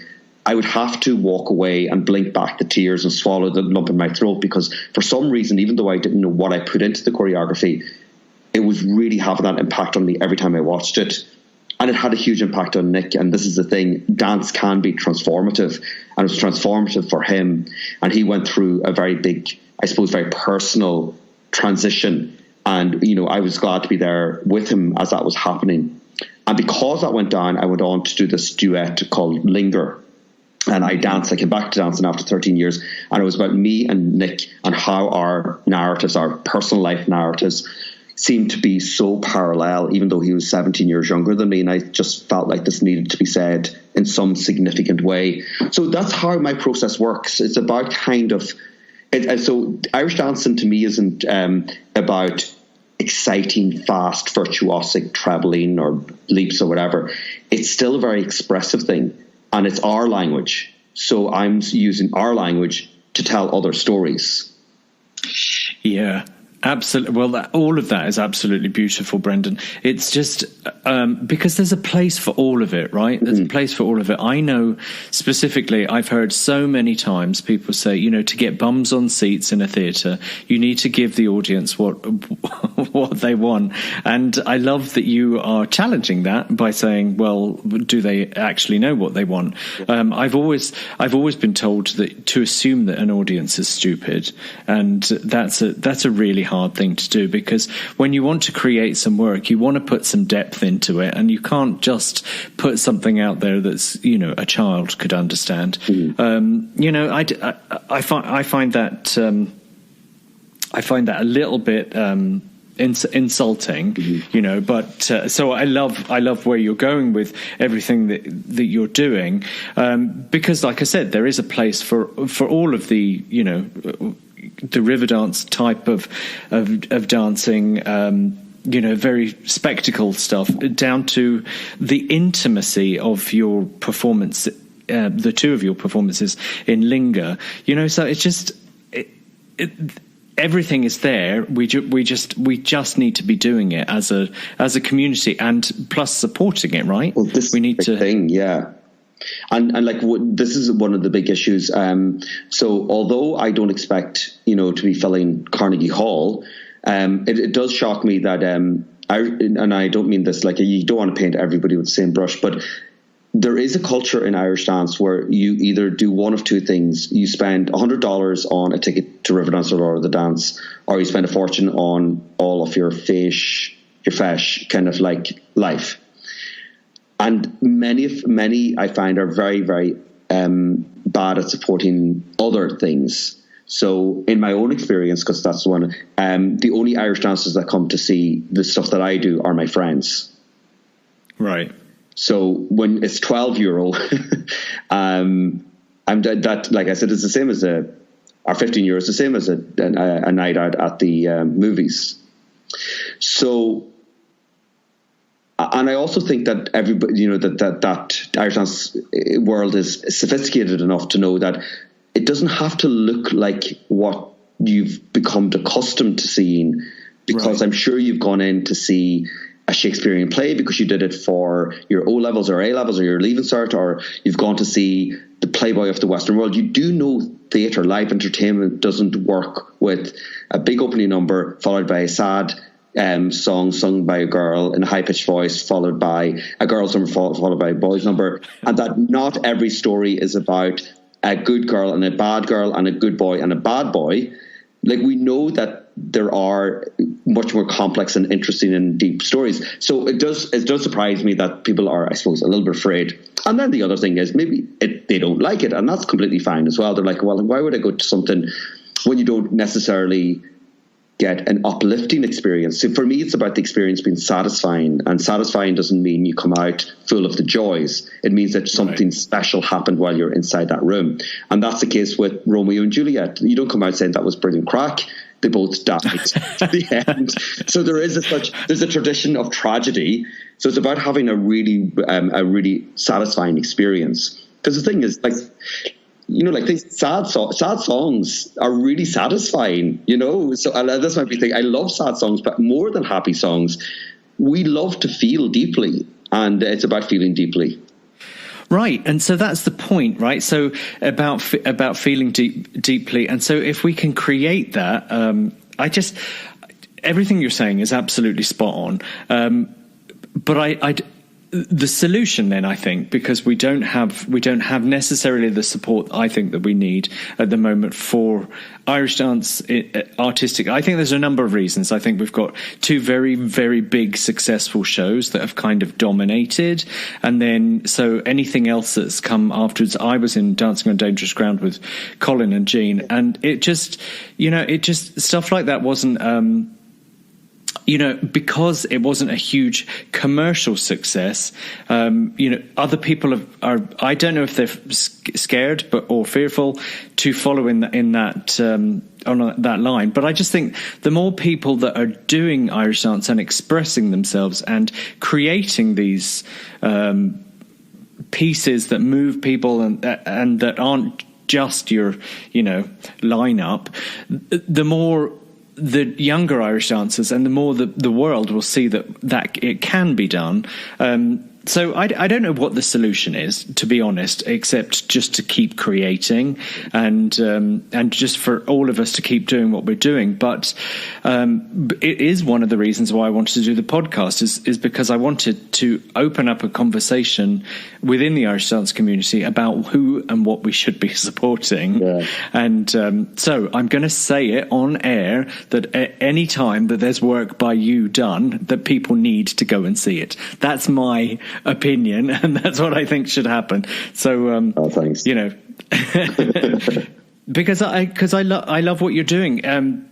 I would have to walk away and blink back the tears and swallow the lump in my throat, because for some reason, even though I didn't know what I put into the choreography, it was really having that impact on me every time I watched it. And it had a huge impact on Nick. And this is the thing, dance can be transformative. And it was transformative for him. And he went through a very big, I suppose, very personal transition. And, I was glad to be there with him as that was happening. And because that went down, I went on to do this duet called Lïnger. And I came back to dancing after 13 years. And it was about me and Nick and how our narratives, our personal life narratives, seemed to be so parallel, even though he was 17 years younger than me. And I just felt like this needed to be said in some significant way. So that's how my process works. It's about so Irish dancing to me isn't about exciting, fast, virtuosic trebling or leaps or whatever. It's still a very expressive thing, and it's our language. So I'm using our language to tell other stories. Yeah. Absolutely. Well, all of that is absolutely beautiful, Breandán. It's just because there's a place for all of it, right? There's a place for all of it. I know specifically, I've heard so many times people say, to get bums on seats in a theatre, you need to give the audience what they want. And I love that you are challenging that by saying, well, do they actually know what they want? I've always been told that to assume that an audience is stupid, and that's a really hard thing to do, because when you want to create some work, you want to put some depth into it, and you can't just put something out there that's a child could understand. I find that a little bit insulting, but so I love where you're going with everything that you're doing, because like I said, there is a place for all of the the river dance type of dancing, very spectacle stuff, down to the intimacy of your performance, the two of your performances in Lïnger. So it's just everything is there. We just need to be doing it as a community, and plus supporting it, right? Well, this we need to thing, yeah. And this is one of the big issues. So although I don't expect, to be filling Carnegie Hall, it does shock me that, and I don't mean this like you don't want to paint everybody with the same brush, but there is a culture in Irish dance where you either do one of two things. You spend $100 on a ticket to Riverdance or the dance, or you spend a fortune on all of your feis kind of like life. And many I find are very, very bad at supporting other things. So in my own experience, because that's the one, the only Irish dancers that come to see the stuff that I do are my friends. Right. So when it's €12, that, like I said, it's the same as or €15, the same as a night out at the movies. So. And I also think that everybody, that Irish dance world is sophisticated enough to know that it doesn't have to look like what you've become accustomed to seeing, because right. I'm sure you've gone in to see a Shakespearean play because you did it for your O-levels or A-levels or your Leaving Cert, or you've gone to see the Playboy of the Western world. You do know theatre, live entertainment doesn't work with a big opening number followed by a sad song sung by a girl in a high-pitched voice, followed by a girl's number, followed by a boy's number, and that not every story is about a good girl and a bad girl and a good boy and a bad boy. Like, we know that there are much more complex and interesting and deep stories. So it does surprise me that people are, I suppose, a little bit afraid. And then the other thing is maybe they don't like it, and that's completely fine as well. They're like, well, why would I go to something when you don't necessarily get an uplifting experience? So for me, it's about the experience being satisfying, and satisfying doesn't mean you come out full of the joys. It means that something special happened while you're inside that room. And that's the case with Romeo and Juliet. You don't come out saying that was brilliant crack. They both died at the end. So there's a tradition of tragedy. So it's about having a really satisfying experience. Because the thing is, like, you know, like these sad songs are really satisfying, you know. So that's my big thing. I love sad songs, but more than happy songs, we love to feel deeply, and it's about feeling deeply. Right, and so that's the point, right? So about feeling deeply, and so if we can create that, everything you're saying is absolutely spot on. But the solution then, I think, because we don't have necessarily the support I think that we need at the moment for Irish dance artistic. I think there's a number of reasons. I think we've got two very, very big successful shows that have kind of dominated, and then so anything else that's come afterwards. I was in Dancing on Dangerous Ground with Colin and Jean, and it just stuff like that wasn't. Because it wasn't a huge commercial success, other people are. I don't know if they're scared or fearful to follow in that on that line. But I just think the more people that are doing Irish dance and expressing themselves and creating these pieces that move people and that aren't just your lineup, the more the younger Irish dancers and the more the world will see that it can be done. So I don't know what the solution is, to be honest, except just to keep creating and just for all of us to keep doing what we're doing. But it is one of the reasons why I wanted to do the podcast is because I wanted to open up a conversation within the Irish dance community about who and what we should be supporting. Yeah. And so I'm going to say it on air that at any time that there's work by you done, that people need to go and see it. That's my opinion, and that's what I think should happen. So thanks. Because I love what you're doing.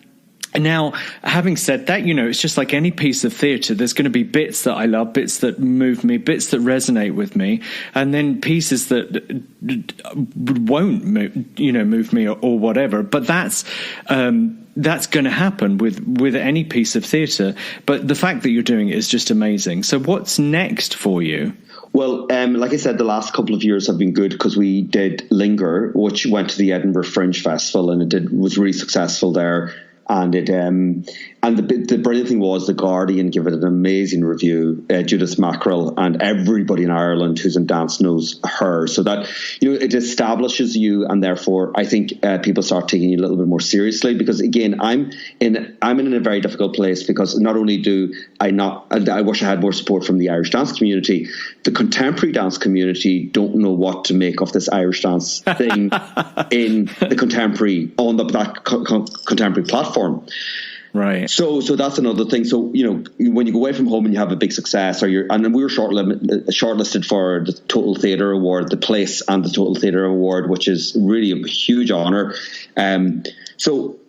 Now, having said that, it's just like any piece of theatre. There's going to be bits that I love, bits that move me, bits that resonate with me, and then pieces that won't move me or whatever. But that's going to happen with any piece of theatre. But the fact that you're doing it is just amazing. So what's next for you? Well, like I said, the last couple of years have been good because we did Lïnger, which went to the Edinburgh Fringe Festival, and was really successful there. And the brilliant thing was The Guardian gave it an amazing review. Judith Mackerel, and everybody in Ireland who's in dance knows her. So that it establishes you, and therefore I think people start taking you a little bit more seriously. Because again, I'm in a very difficult place because not only do I wish I had more support from the Irish dance community. The contemporary dance community don't know what to make of this Irish dance thing in the contemporary on that contemporary platform. Right. So that's another thing. So, when you go away from home and you have a big success, and we were shortlisted for the Total Theatre Award, the Place and the Total Theatre Award, which is really a huge honour. So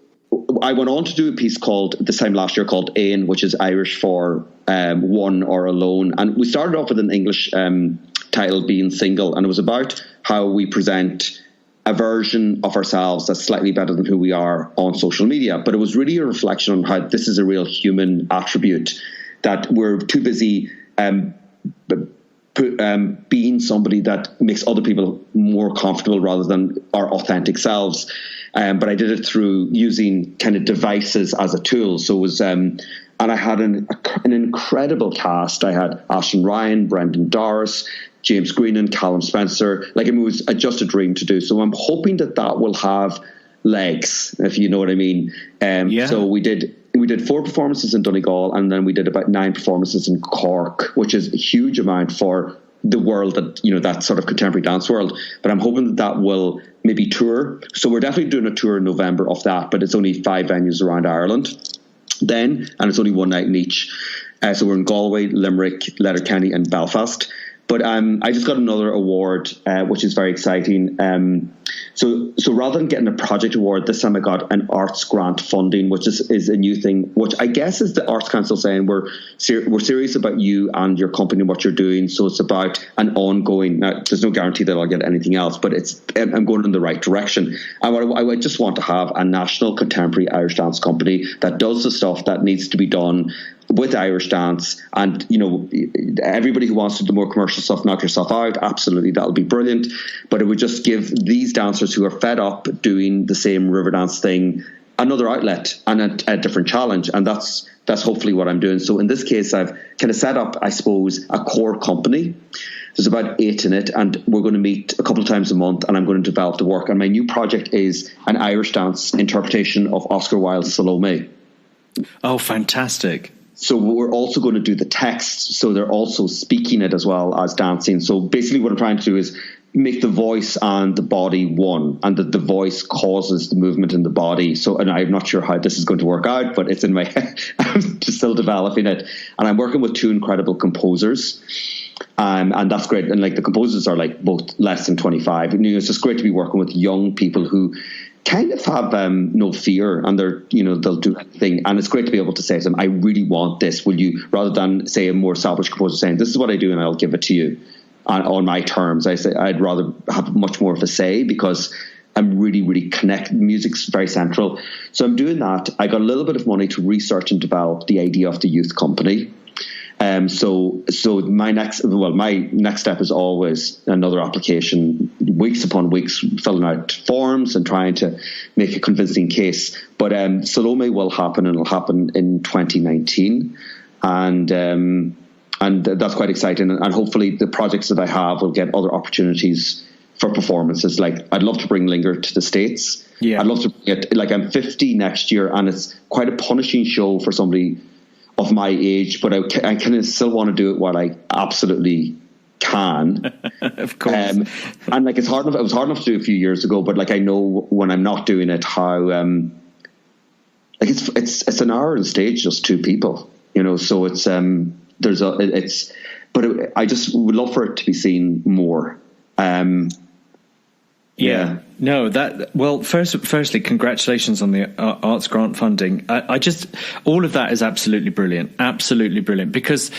I went on to do a piece this time last year called hÉireann, which is Irish for one or alone. And we started off with an English title, Being Single, and it was about how we present a version of ourselves that's slightly better than who we are on social media. But it was really a reflection on how this is a real human attribute, that we're too busy being somebody that makes other people more comfortable rather than our authentic selves. But I did it through using kind of devices as a tool. So it was, and I had an incredible cast. I had Ashton Ryan, Brendan Doris, James Green and Callum Spencer. It was just a dream to do. So I'm hoping that will have legs, if you know what I mean. So we did 4 performances in Donegal, and then we did about 9 performances in Cork, which is a huge amount for the world that, that sort of contemporary dance world. But I'm hoping that will maybe tour. So we're definitely doing a tour in November of that, but it's only 5 venues around Ireland then, and it's only one night in each. So we're in Galway, Limerick, Letterkenny and Belfast. But I just got another award, which is very exciting. So rather than getting a project award, this time I got an arts grant funding, which is a new thing, which I guess is the Arts Council saying we're serious about you and your company and what you're doing. So it's about an ongoing. Now, there's no guarantee that I'll get anything else, but I'm going in the right direction. I just want to have a national contemporary Irish dance company that does the stuff that needs to be done with Irish dance. And everybody who wants to do more commercial stuff, knock yourself out, absolutely, that'll be brilliant. But it would just give these dancers who are fed up doing the same river dance thing another outlet and a different challenge. And that's hopefully what I'm doing. So in this case, I've kind of set up, I suppose, a core company. There's about 8 in it, and we're going to meet a couple of times a month, and I'm going to develop the work. And my new project is an Irish dance interpretation of Oscar Wilde's Salome. Oh, fantastic. So we're also going to do the text, so they're also speaking it as well as dancing. So basically what I'm trying to do is make the voice and the body one, and that the voice causes the movement in the body. So, and I'm not sure how this is going to work out, but it's in my head. I'm just still developing it. And I'm working with 2 incredible composers. And that's great. And like the composers are like both less than 25. And it's just great to be working with young people who kind of have no fear, and they'll do anything. And it's great to be able to say to them, I really want this. Will you, rather than say a more established composer saying, this is what I do and I'll give it to you on my terms. I say I'd rather have much more of a say, because I'm really, really connected. Music's very central. So I'm doing that. I got a little bit of money to research and develop the idea of the youth company. So my next step is always another application, weeks upon weeks, filling out forms and trying to make a convincing case. But Salome will happen, and it'll happen in 2019, and that's quite exciting. And hopefully the projects that I have will get other opportunities for performances. Like I'd love to bring Lïnger to the States. Yeah, I'd love to bring it. Like I'm 50 next year, and it's quite a punishing show for somebody of my age, but I kind of still want to do it while I absolutely can. Of course. And like it was hard enough to do a few years ago, but like I know when I'm not doing it how like it's an hour on stage, just 2 people, so it's I just would love for it to be seen more. Yeah. No, firstly, congratulations on the arts grant funding. I just, all of that is absolutely brilliant, because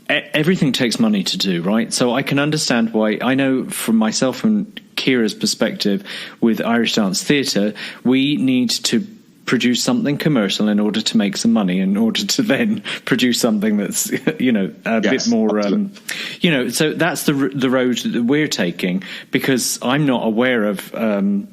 everything takes money to do, right? So I can understand why. I know from myself and Ciara's perspective with Irish Dance Theatre, we need to produce something commercial in order to make some money, in order to then produce something that's bit more so that's the road that we're taking, because I'm not aware of I'm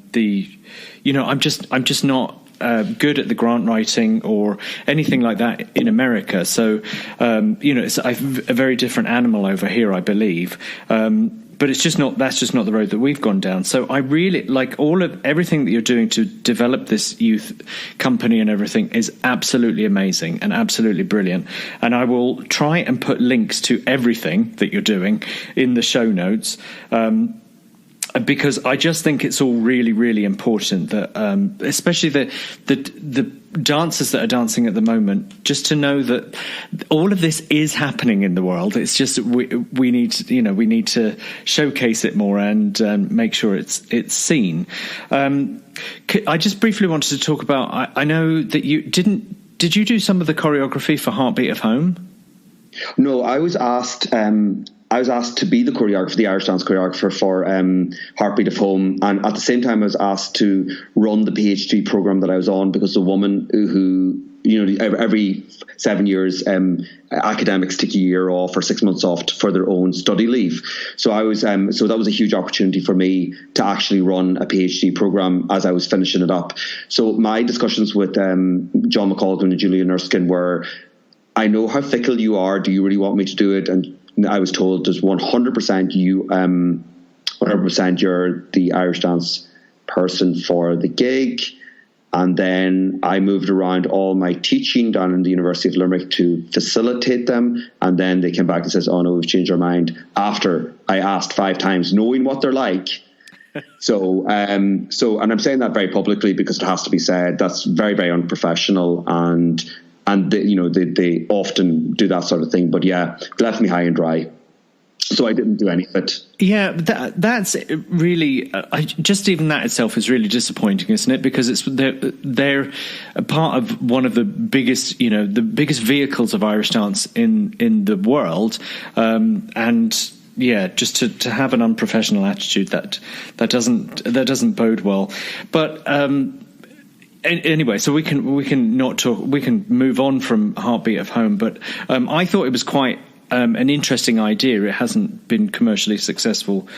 just not good at the grant writing or anything like that in America. So it's a very different animal over here, I believe. But that's just not the road that we've gone down. So I really like everything that you're doing to develop this youth company and everything is absolutely amazing and absolutely brilliant. And I will try and put links to everything that you're doing in the show notes. Because I just think it's all really, really important that, especially the dancers that are dancing at the moment, just to know that all of this is happening in the world. It's just we need to showcase it more and make sure it's seen. I just briefly wanted to talk about. I know that you did you do some of the choreography for Heartbeat of Home? No, I was asked to be the choreographer, the Irish dance choreographer for Heartbeat of Home. And at the same time, I was asked to run the PhD program that I was on, because the woman who every 7 years, academics take a year off or 6 months off for their own study leave. So I was, so that was a huge opportunity for me to actually run a PhD program as I was finishing it up. So my discussions with John McColgan and Julian Erskine were, I know how fickle you are. Do you really want me to do it? And I was told there's 100% you, 100% you're the Irish dance person for the gig. And then I moved around all my teaching down in the University of Limerick to facilitate them. And then they came back and says, oh no, we've changed our mind, after I asked 5 times, knowing what they're like. So, and I'm saying that very publicly because it has to be said. That's very, very unprofessional, and they often do that sort of thing. But yeah, it left me high and dry. So I didn't do any of it. Yeah, that's really, just even that itself is really disappointing, isn't it? Because they're a part of one of the biggest, the biggest vehicles of Irish dance in the world, and yeah, just to have an unprofessional attitude that doesn't bode well. But anyway, so we can not talk. We can move on from Heartbeat of Home. But I thought it was quite an interesting idea. It hasn't been commercially successful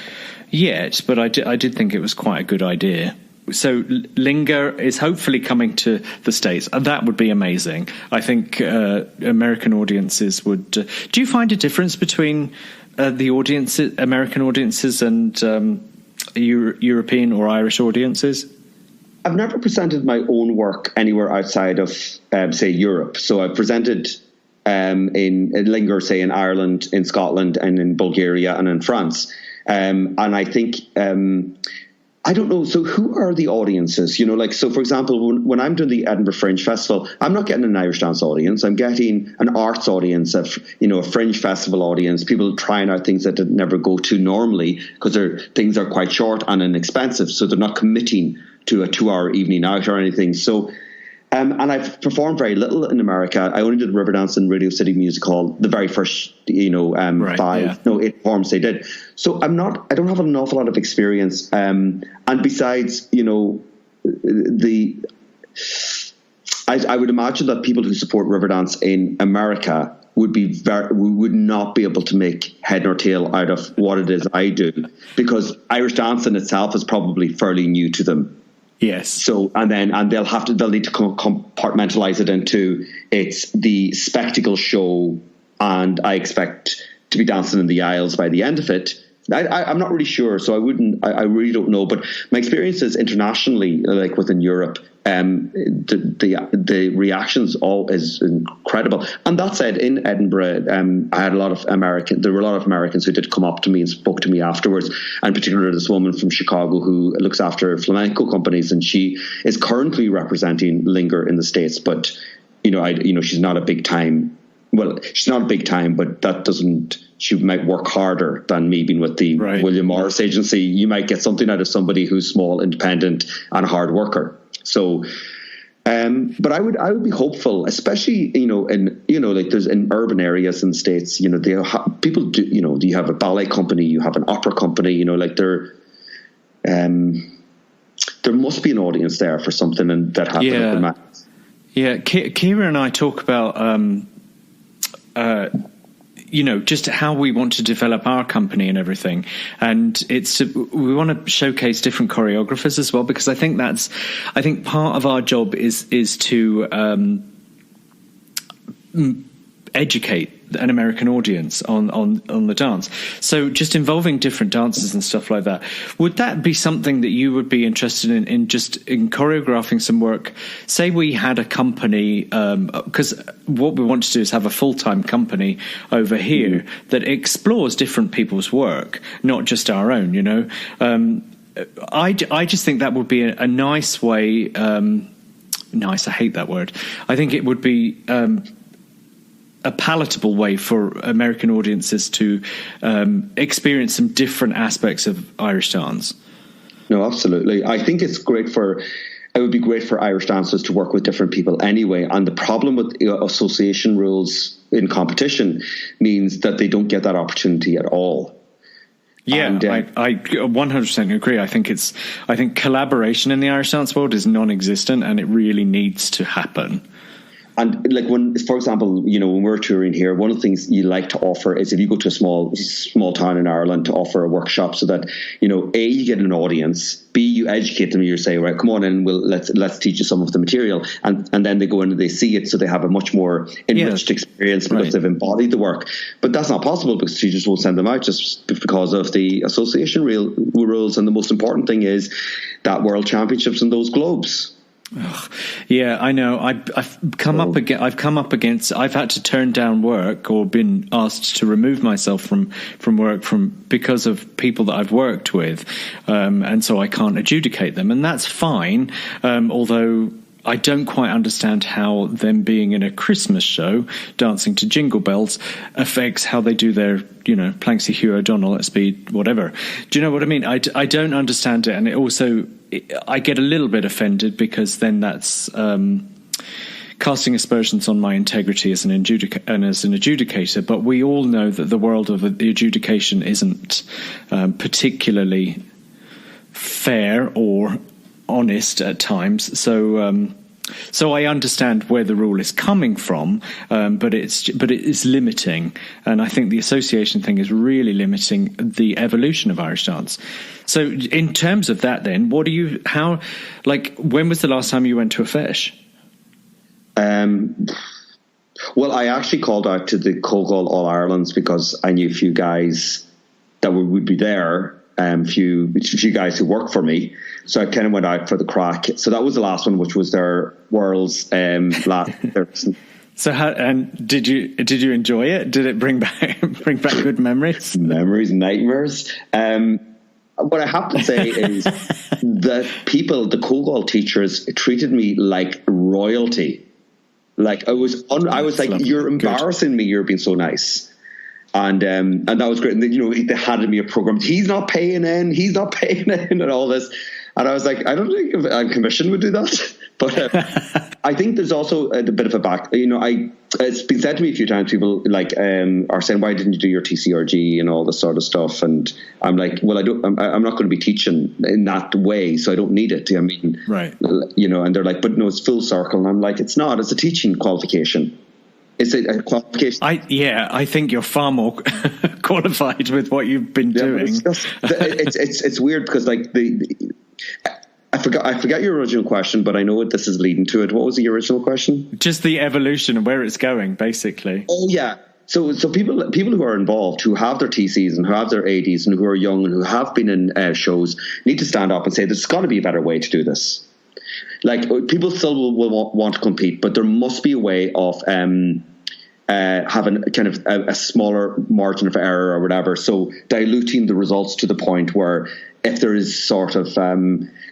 yet, but I did think it was quite a good idea. So Lïnger is hopefully coming to the States, and that would be amazing. I think American audiences would. Do you find a difference between the audiences, American audiences, and European or Irish audiences? I've never presented my own work anywhere outside of, say, Europe. So I've presented in Lïnger, say, in Ireland, in Scotland, and in Bulgaria, and in France. And I think, I don't know, so who are the audiences? So for example, when I'm doing the Edinburgh Fringe Festival, I'm not getting an Irish dance audience. I'm getting an arts audience, a Fringe Festival audience, people trying out things that they'd never go to normally because things are quite short and inexpensive. So they're not committing to a 2-hour evening out or anything. So, and I've performed very little in America. I only did Riverdance in Radio City Music Hall, the very first, 8 performances they did. So I don't have an awful lot of experience. And besides, I would imagine that people who support Riverdance in America would not be able to make head nor tail out of what it is I do, because Irish dance in itself is probably fairly new to them. Yes. So they'll need to compartmentalize it into it's the spectacle show, and I expect to be dancing in the aisles by the end of it. I'm not really sure, so I really don't know. But my experiences internationally, like within Europe, the reactions all is incredible. And that said, in Edinburgh, I had there were a lot of Americans who did come up to me and spoke to me afterwards, and particularly this woman from Chicago who looks after flamenco companies, and she is currently representing Lïnger in the States, but she's not a big time. Well, she's not a big time, but that doesn't. She might work harder than me being with the William Morris agency. You might get something out of somebody who's small, independent, and a hard worker. So, but I would be hopeful, especially like there's in urban areas in the States. People do. You have a ballet company, you have an opera company. There must be an audience there for something, and that happens. Yeah. Yeah, Kira and I talk about. Just how we want to develop our company and everything. And we want to showcase different choreographers as well, because I think part of our job is to educate an American audience on the dance. So just involving different dancers and stuff like that. Would that be something that you would be interested in choreographing some work? Say we had a company, because what we want to do is have a full-time company over here that explores different people's work, not just our own, I just think that would be a nice way, nice, I hate that word. I think it would be a palatable way for American audiences to experience some different aspects of Irish dance. No, absolutely. I think it would be great for Irish dancers to work with different people anyway. And the problem with association rules in competition means that they don't get that opportunity at all. Yeah, and, I 100% agree. I think collaboration in the Irish dance world is non-existent, and it really needs to happen. And like for example, when we're touring here, one of the things you like to offer is if you go to a small town in Ireland to offer a workshop, so that, A, you get an audience, B, you educate them, you say, right, come on in, let's teach you some of the material. And then they go in and they see it, so they have a much more enriched experience because they've embodied the work. But that's not possible because teachers won't send them out just because of the association rules. And the most important thing is that World Championships and those globes. Yeah, I know. I've come up against. I've had to turn down work or been asked to remove myself from work because of people that I've worked with, and so I can't adjudicate them, and that's fine. Although I don't quite understand how them being in a Christmas show, dancing to Jingle Bells, affects how they do their, Planksy Hugh O'Donnell at speed, whatever. Do you know what I mean? I don't understand it, and it also, I get a little bit offended because then that's casting aspersions on my integrity as an adjudicator. But we all know that the world of the adjudication isn't particularly fair or honest at times, so I understand where the rule is coming from, but it is limiting, and I think the association thing is really limiting the evolution of Irish dance. So in terms of that, then, when was the last time you went to a feis? Well, I actually called out to the Cógáil All Irelands because I knew a few guys that would be there. A few guys who work for me, so I kind of went out for the crack. So that was the last one, which was their World's last. So did you enjoy it? Did it bring back good memories? Nightmares. What I have to say is that the Cógáil teachers treated me like royalty. Like I was like, you're embarrassing me. You're being so nice. And that was great. And they handed me a program. He's not paying in, and all this. And I was like, I don't think a commission would do that. But I think there's also a bit of a back. It's been said to me a few times. People are saying, "Why didn't you do your TCRG and all this sort of stuff?" And I'm like, "Well, I'm not going to be teaching in that way, so I don't need it." I mean, right? And they're like, "But no, it's full circle." And I'm like, "It's not. It's a teaching qualification." Is it a qualification? I think you're far more qualified with what you've been doing. It's weird because I forgot your original question, but I know what this is leading to it. What was the original question? Just the evolution of where it's going, basically. Oh yeah. So people who are involved, who have their TCs and who have their ADs and who are young and who have been in shows, need to stand up and say there's got to be a better way to do this. Like, people still will want to compete, but there must be a way of having kind of a smaller margin of error or whatever. So diluting the results to the point where if there is sort of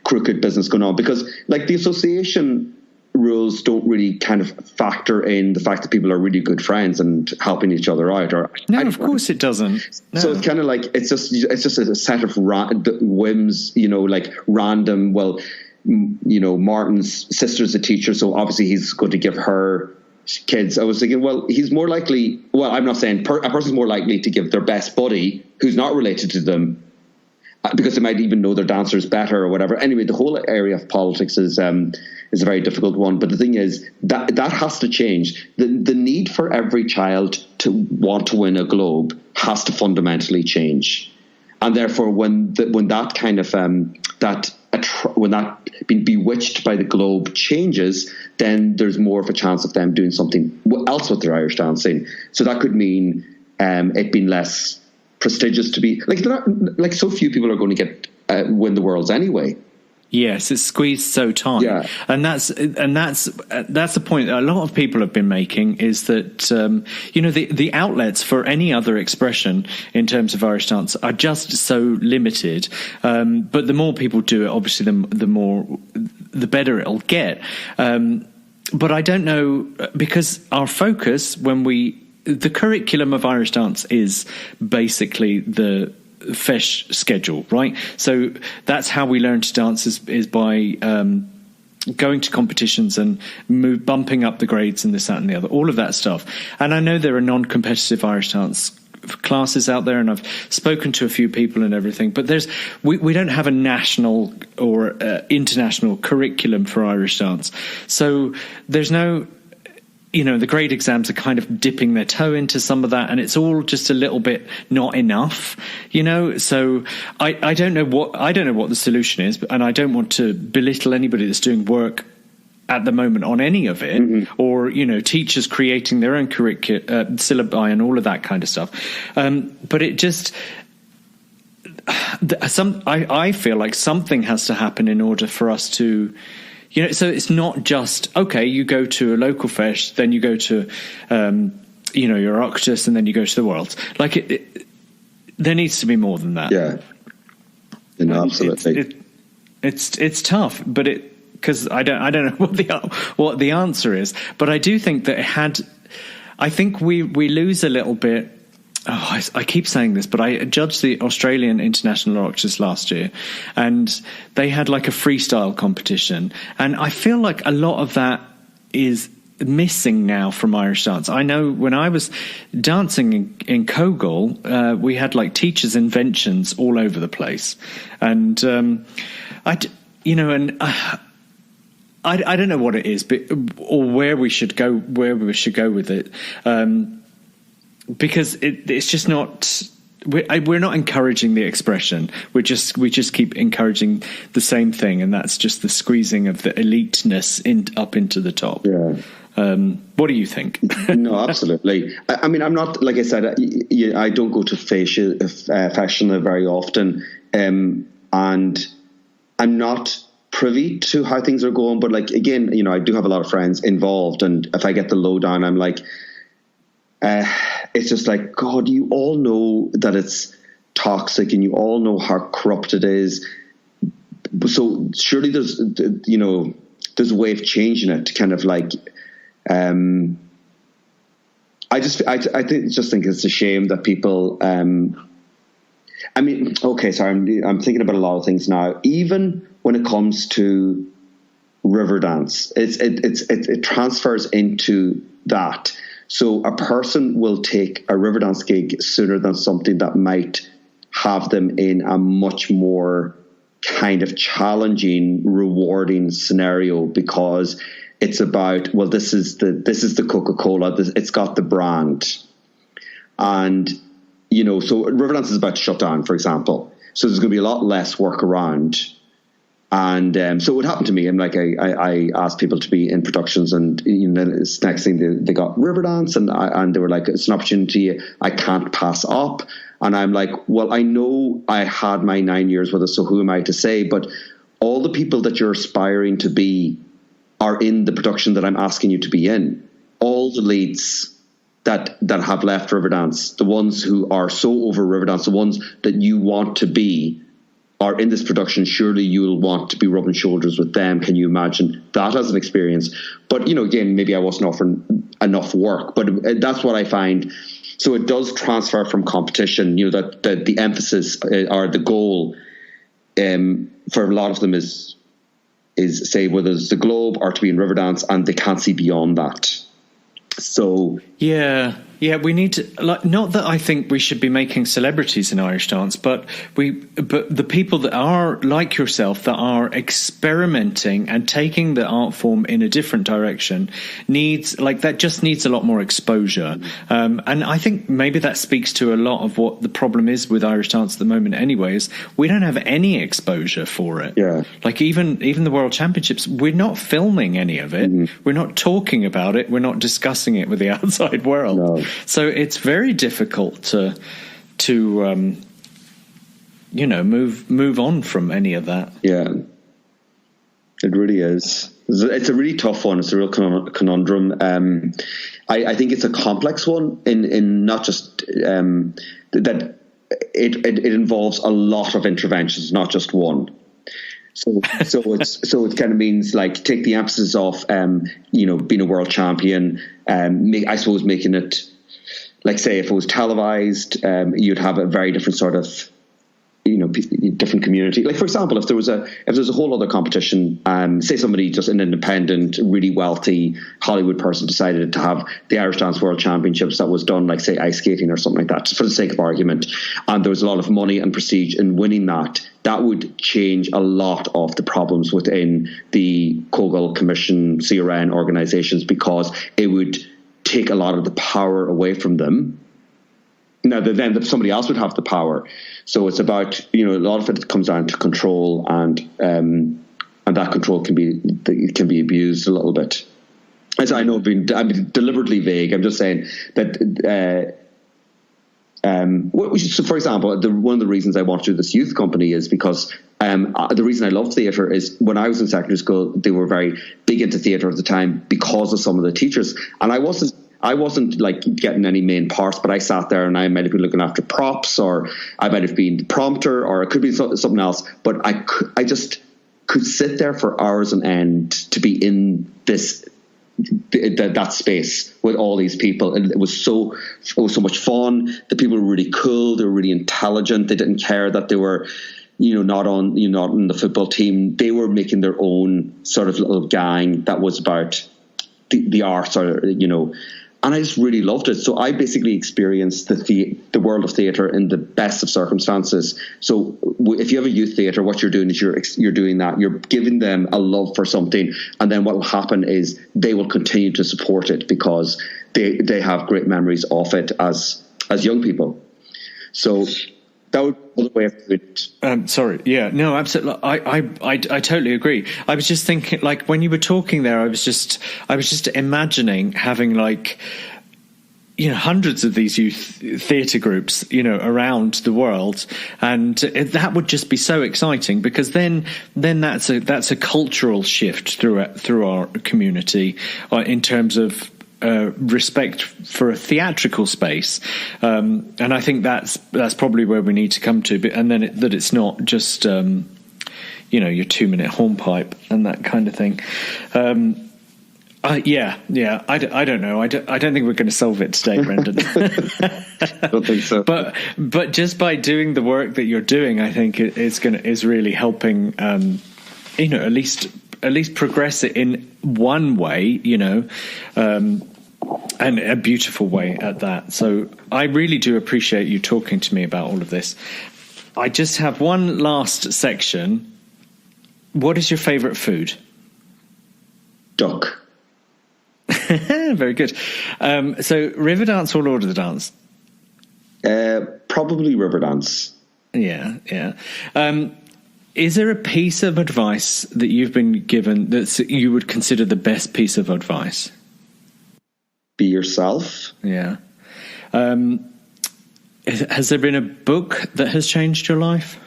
crooked business going on, because the association rules don't really kind of factor in the fact that people are really good friends and helping each other out. No, of course it doesn't. No. So it's kind of like it's just a set of whims, random. Well, Martin's sister's a teacher, so obviously he's going to give her kids. I was thinking, well, he's more likely. Well, I'm not saying a person's more likely to give their best buddy who's not related to them, because they might even know their dancers better or whatever. Anyway, the whole area of politics is a very difficult one. But the thing is that has to change. The need for every child to want to win a Globe has to fundamentally change, and therefore when that kind of when that being bewitched by the Globe changes, then there's more of a chance of them doing something else with their Irish dancing. So that could mean it being less prestigious to be so few people are going to get win the Worlds anyway. Yes, it's squeezed so tight, yeah. and that's the point that a lot of people have been making, is that the outlets for any other expression in terms of Irish dance are just so limited. But the more people do it, obviously, the better it'll get. But I don't know, because our focus the curriculum of Irish dance is basically the feis schedule, right? So that's how we learn to dance is by going to competitions and bumping up the grades and this, that and the other, all of that stuff. And I know there are non-competitive Irish dance classes out there, and I've spoken to a few people and everything, but we don't have a national or international curriculum for Irish dance. So there's no... the grade exams are kind of dipping their toe into some of that, and it's all just a little bit not enough, So I don't know what the solution is, and I don't want to belittle anybody that's doing work at the moment on any of it, mm-hmm. or teachers creating their own syllabi and all of that kind of stuff. But it just I feel like something has to happen in order for us to You know, so it's not just, okay, you go to a local fesh, then you go to, you know, your Oireachtas, and then you go to the Worlds. Like, there needs to be more than that. Yeah. No, absolutely. It's tough, but because I don't know what the answer is, but I do think that I think we lose a little bit. Oh, I keep saying this, but I judged the Australian International Oireachtas last year, and they had like a freestyle competition, and I feel like a lot of that is missing now from Irish dance. I know when I was dancing in Kogol, we had like teachers' inventions all over the place, and I don't know what it is, or where we should go with it. Because it's just not. We're not encouraging the expression. We just keep encouraging the same thing, and that's just the squeezing of the eliteness up into the top. Yeah. What do you think? No, absolutely. I mean, I'm not, like I said, I don't go to fashion very often, and I'm not privy to how things are going. But like, again, you know, I do have a lot of friends involved, and if I get the lowdown, I'm like. It's just like, God, you all know that it's toxic and you all know how corrupt it is. So surely there's a way of changing it to kind of like, I just think it's a shame that people, I mean, okay, sorry, I'm thinking about a lot of things now. Even when it comes to river dance, it transfers into that. So a person will take a river dance gig sooner than something that might have them in a much more kind of challenging, rewarding scenario, because it's about, well, this is the Coca-Cola, it's got the brand. And, you know, so river dance is about to shut down, for example. So there's going to be a lot less work around. And so what happened to me, I'm like, I asked people to be in productions, and you know, it's next thing they got Riverdance, and they were like, it's an opportunity I can't pass up. And I'm like, well, I know I had my 9 years with it, so who am I to say? But all the people that you're aspiring to be are in the production that I'm asking you to be in. All the leads that have left Riverdance, the ones who are so over Riverdance, the ones that you want to be, are in this production. Surely you'll want to be rubbing shoulders with them. Can you imagine that as an experience? But, you know, again, maybe I wasn't offering enough work, but that's what I find. So it does transfer from competition, you know, that the emphasis or the goal for a lot of them is say whether it's the Globe or to be in Riverdance, and they can't see beyond that. So yeah, we need to, like, not that I think we should be making celebrities in Irish dance, but the people that are like yourself, that are experimenting and taking the art form in a different direction, needs a lot more exposure. And I think maybe that speaks to a lot of what the problem is with Irish dance at the moment anyway, is we don't have any exposure for it. Yeah. Like even the World Championships, we're not filming any of it. Mm-hmm. We're not talking about it. We're not discussing it with the outside world. No. So it's very difficult to move on from any of that. Yeah, it really is. It's a really tough one. It's a real conundrum. I think it's a complex one in not just that it involves a lot of interventions, not just one. So it kind of means, like, take the emphasis off, being a world champion. I suppose making it, like, say, if it was televised, you'd have a very different sort of, different community. Like, for example, if there's a whole other competition, say somebody, just an independent, really wealthy Hollywood person decided to have the Irish Dance World Championships that was done, like, say, ice skating or something like that, just for the sake of argument, and there was a lot of money and prestige in winning that would change a lot of the problems within the Kogol Commission, hÉireann organisations, because it would take a lot of the power away from them. Now, then somebody else would have the power. So it's about, a lot of it comes down to control, and that control can be abused a little bit. As I know, I'm deliberately vague. I'm just saying that. So, for example, one of the reasons I want to do this youth company is because The reason I love theatre is when I was in secondary school, they were very big into theatre at the time because of some of the teachers. And I wasn't like getting any main parts, but I sat there and I might have been looking after props, or I might have been the prompter, or it could be something else. But I just could sit there for hours on end to be in that space with all these people, and it was so much fun. The people were really cool. They were really intelligent. They didn't care that they were, not on the football team. They were making their own sort of little gang that was about the arts, or and I just really loved it. So I basically experienced the world of theatre in the best of circumstances. So if you have a youth theatre, what you're doing is you're doing that. You're giving them a love for something, and then what will happen is they will continue to support it because they have great memories of it as young people. So that would be the way of doing it. Sorry. Yeah, no, absolutely. I totally agree. I was just thinking, like, when you were talking there, I was just imagining having, like, hundreds of these youth theatre groups, around the world, and that would just be so exciting, because then that's a cultural shift through our community in terms of respect for a theatrical space, and I think that's probably where we need to come to. And then that it's not just your 2-minute hornpipe and that kind of thing. I don't know. I don't think we're going to solve it today, Breandán. I don't think so. But just by doing the work that you're doing, I think is really helping. At least progress it in one way, and a beautiful way at that. So I really do appreciate you talking to me about all of this. I just have one last section. What is your favourite food? Duck. Very good. So river dance or Lord of the Dance? Probably river dance. Yeah. Is there a piece of advice that you've been given that you would consider the best piece of advice? Be yourself. Yeah. Has there been a book that has changed your life?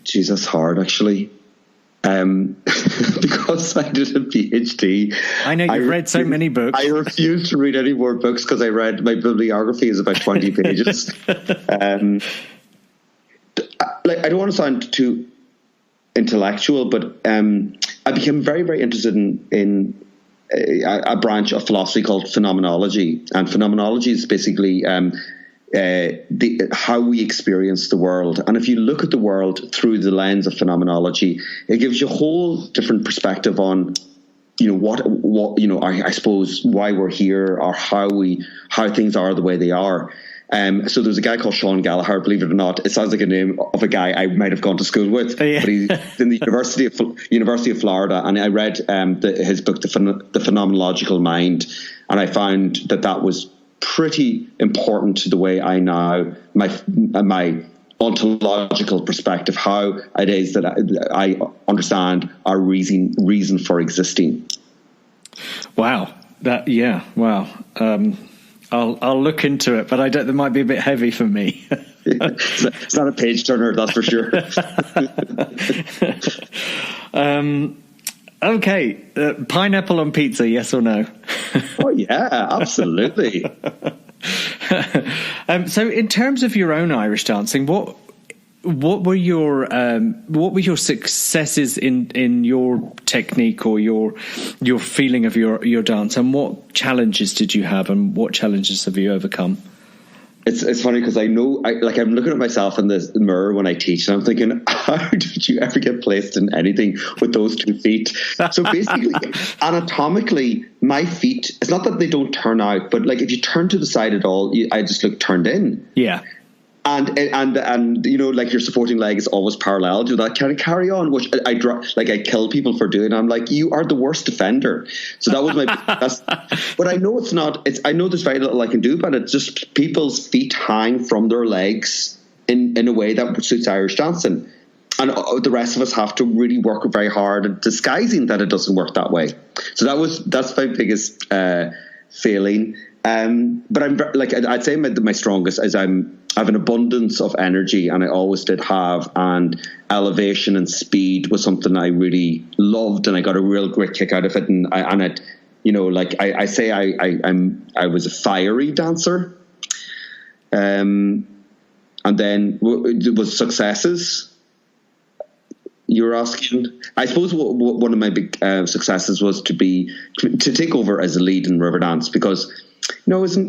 Geez, that's hard, actually. Because I did a PhD. I know you've read so many books. I refuse to read any more books because I read my bibliography is about 20 pages. I don't want to sound too intellectual, but I became very, very interested in a branch of philosophy called phenomenology, and phenomenology is basically how we experience the world. And if you look at the world through the lens of phenomenology, it gives you a whole different perspective on I suppose why we're here, or how things are the way they are. So there's a guy called Sean Gallagher, believe it or not. It sounds like a name of a guy I might have gone to school with, but he's in the University of Florida. And I read his book, The Phenomenological Mind, and I found that was pretty important to the way I now, my ontological perspective, how it is that I understand our reason for existing. Wow. Wow. I'll look into it, but that might be a bit heavy for me. It's not a page turner, that's for sure. Okay, pineapple on pizza, yes or no? Oh yeah, absolutely. So, in terms of your own Irish dancing, what were your successes in your technique or your feeling of your dance, and what challenges did you have, and what challenges have you overcome? It's funny because I know, I'm looking at myself in the mirror when I teach, and I'm thinking, how did you ever get placed in anything with those 2 feet? So basically, anatomically, my feet, it's not that they don't turn out, but like if you turn to the side at all, I just look turned in. Yeah. And like your supporting leg is always parallel to that kind of carry on, which I kill people for doing. I'm like, you are the worst offender. So that was but I know it's not. I know there's very little I can do, but it's just people's feet hang from their legs in a way that suits Irish dancing, and the rest of us have to really work very hard at disguising that it doesn't work that way. So that's my biggest failing. But I'm like, I'd say my strongest is I have an abundance of energy, and I always did have, and elevation and speed was something I really loved, and I got a real great kick out of it. And I was a fiery dancer. And then it was successes. You were asking. I suppose one of my big successes was to take over as a lead in Riverdance, because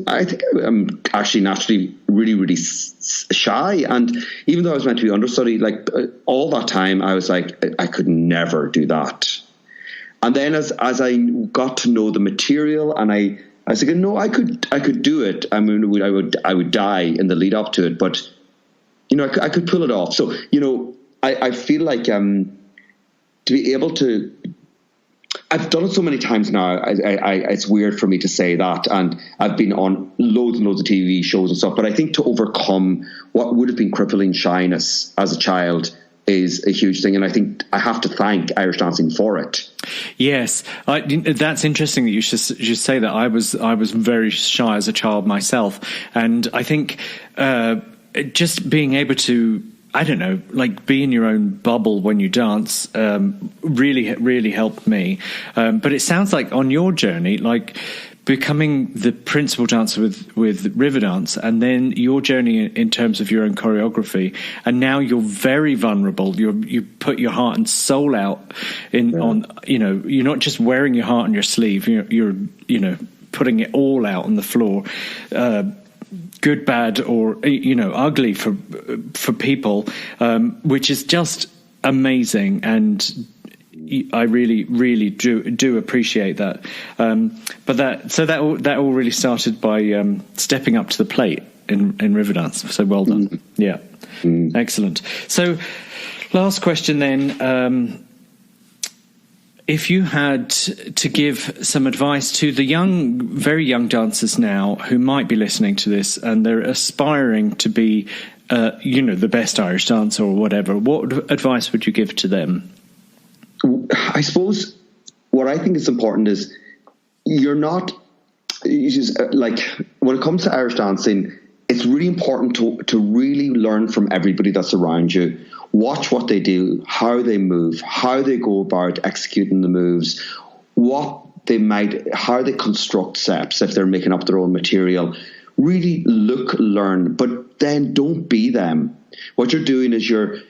I think I'm actually naturally really, really shy. And even though I was meant to be understudy, like all that time, I was like, I could never do that. And then as I got to know the material, and I was thinking, no, I could do it. I mean, I would die in the lead up to it, but I could pull it off. So I feel like to be able to. I've done it so many times now. It's weird for me to say that, and I've been on loads and loads of TV shows and stuff. But I think to overcome what would have been crippling shyness as a child is a huge thing, and I think I have to thank Irish dancing for it. Yes, that's interesting that you should say that. I was very shy as a child myself, and I think just being able to, I don't know, like be in your own bubble when you dance really helped me. But it sounds like on your journey, like becoming the principal dancer with Riverdance, and then your journey in terms of your own choreography, and now you're very vulnerable. You put your heart and soul out on. You're not just wearing your heart on your sleeve. You're putting it all out on the floor. Good, bad, or ugly for people, which is just amazing, and I really, really do appreciate that. But that all really started by stepping up to the plate in Riverdance. So well done. Mm. Yeah, excellent. So last question then. If you had to give some advice to the very young dancers now who might be listening to this and they're aspiring to be, the best Irish dancer or whatever, what advice would you give to them? I suppose what I think is important is when it comes to Irish dancing, it's really important to really learn from everybody that's around you. Watch what they do, how they move, how they go about executing the moves, how they construct steps if they're making up their own material. Really look, learn, but then don't be them. What you're doing is you're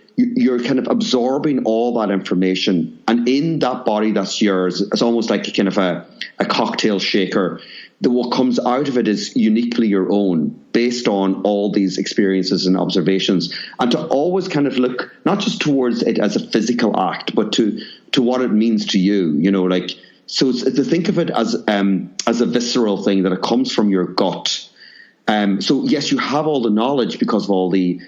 kind of absorbing all that information, and in that body that's yours, it's almost like a kind of a cocktail shaker. What comes out of it is uniquely your own, based on all these experiences and observations, and to always kind of look not just towards it as a physical act, but to what it means to you. So to think of it as a visceral thing, that it comes from your gut. So yes, you have all the knowledge because of all the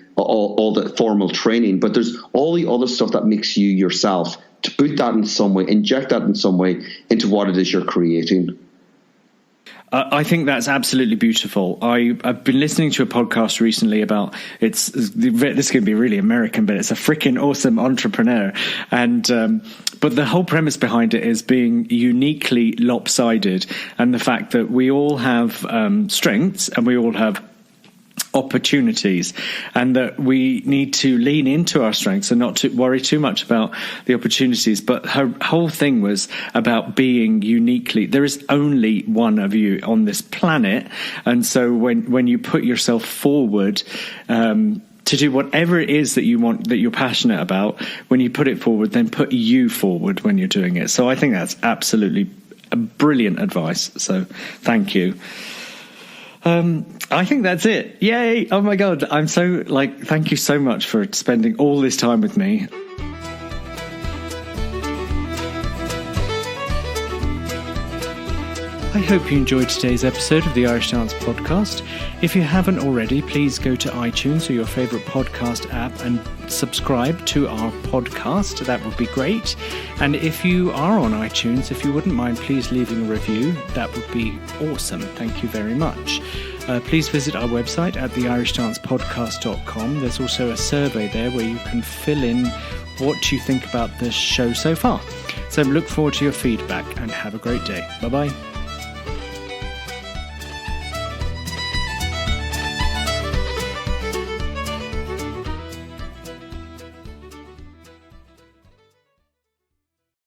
formal training, but there's all the other stuff that makes you yourself. To put that in some way, inject that in some way into what it is you're creating. I think that's absolutely beautiful. I've been listening to a podcast recently about this is going to be really American, but it's a freaking awesome entrepreneur. And but the whole premise behind it is being uniquely lopsided, and the fact that we all have strengths and we all have opportunities, and that we need to lean into our strengths and not to worry too much about the opportunities. But her whole thing was about being uniquely, there is only one of you on this planet, and so when you put yourself forward to do whatever it is that you want, that you're passionate about, when you put it forward, then put you forward when you're doing it. So I think that's absolutely brilliant advice, so thank you. I think that's it. Yay! Oh my God. I'm so thank you so much for spending all this time with me. I hope you enjoyed today's episode of the Irish Dance Podcast. If you haven't already, please go to iTunes or your favourite podcast app and subscribe to our podcast. That would be great. And if you are on iTunes, if you wouldn't mind please leaving a review, that would be awesome. Thank you very much. Please visit our website at theirishdancepodcast.com. There's also a survey there where you can fill in what you think about the show so far. So look forward to your feedback and have a great day. Bye-bye.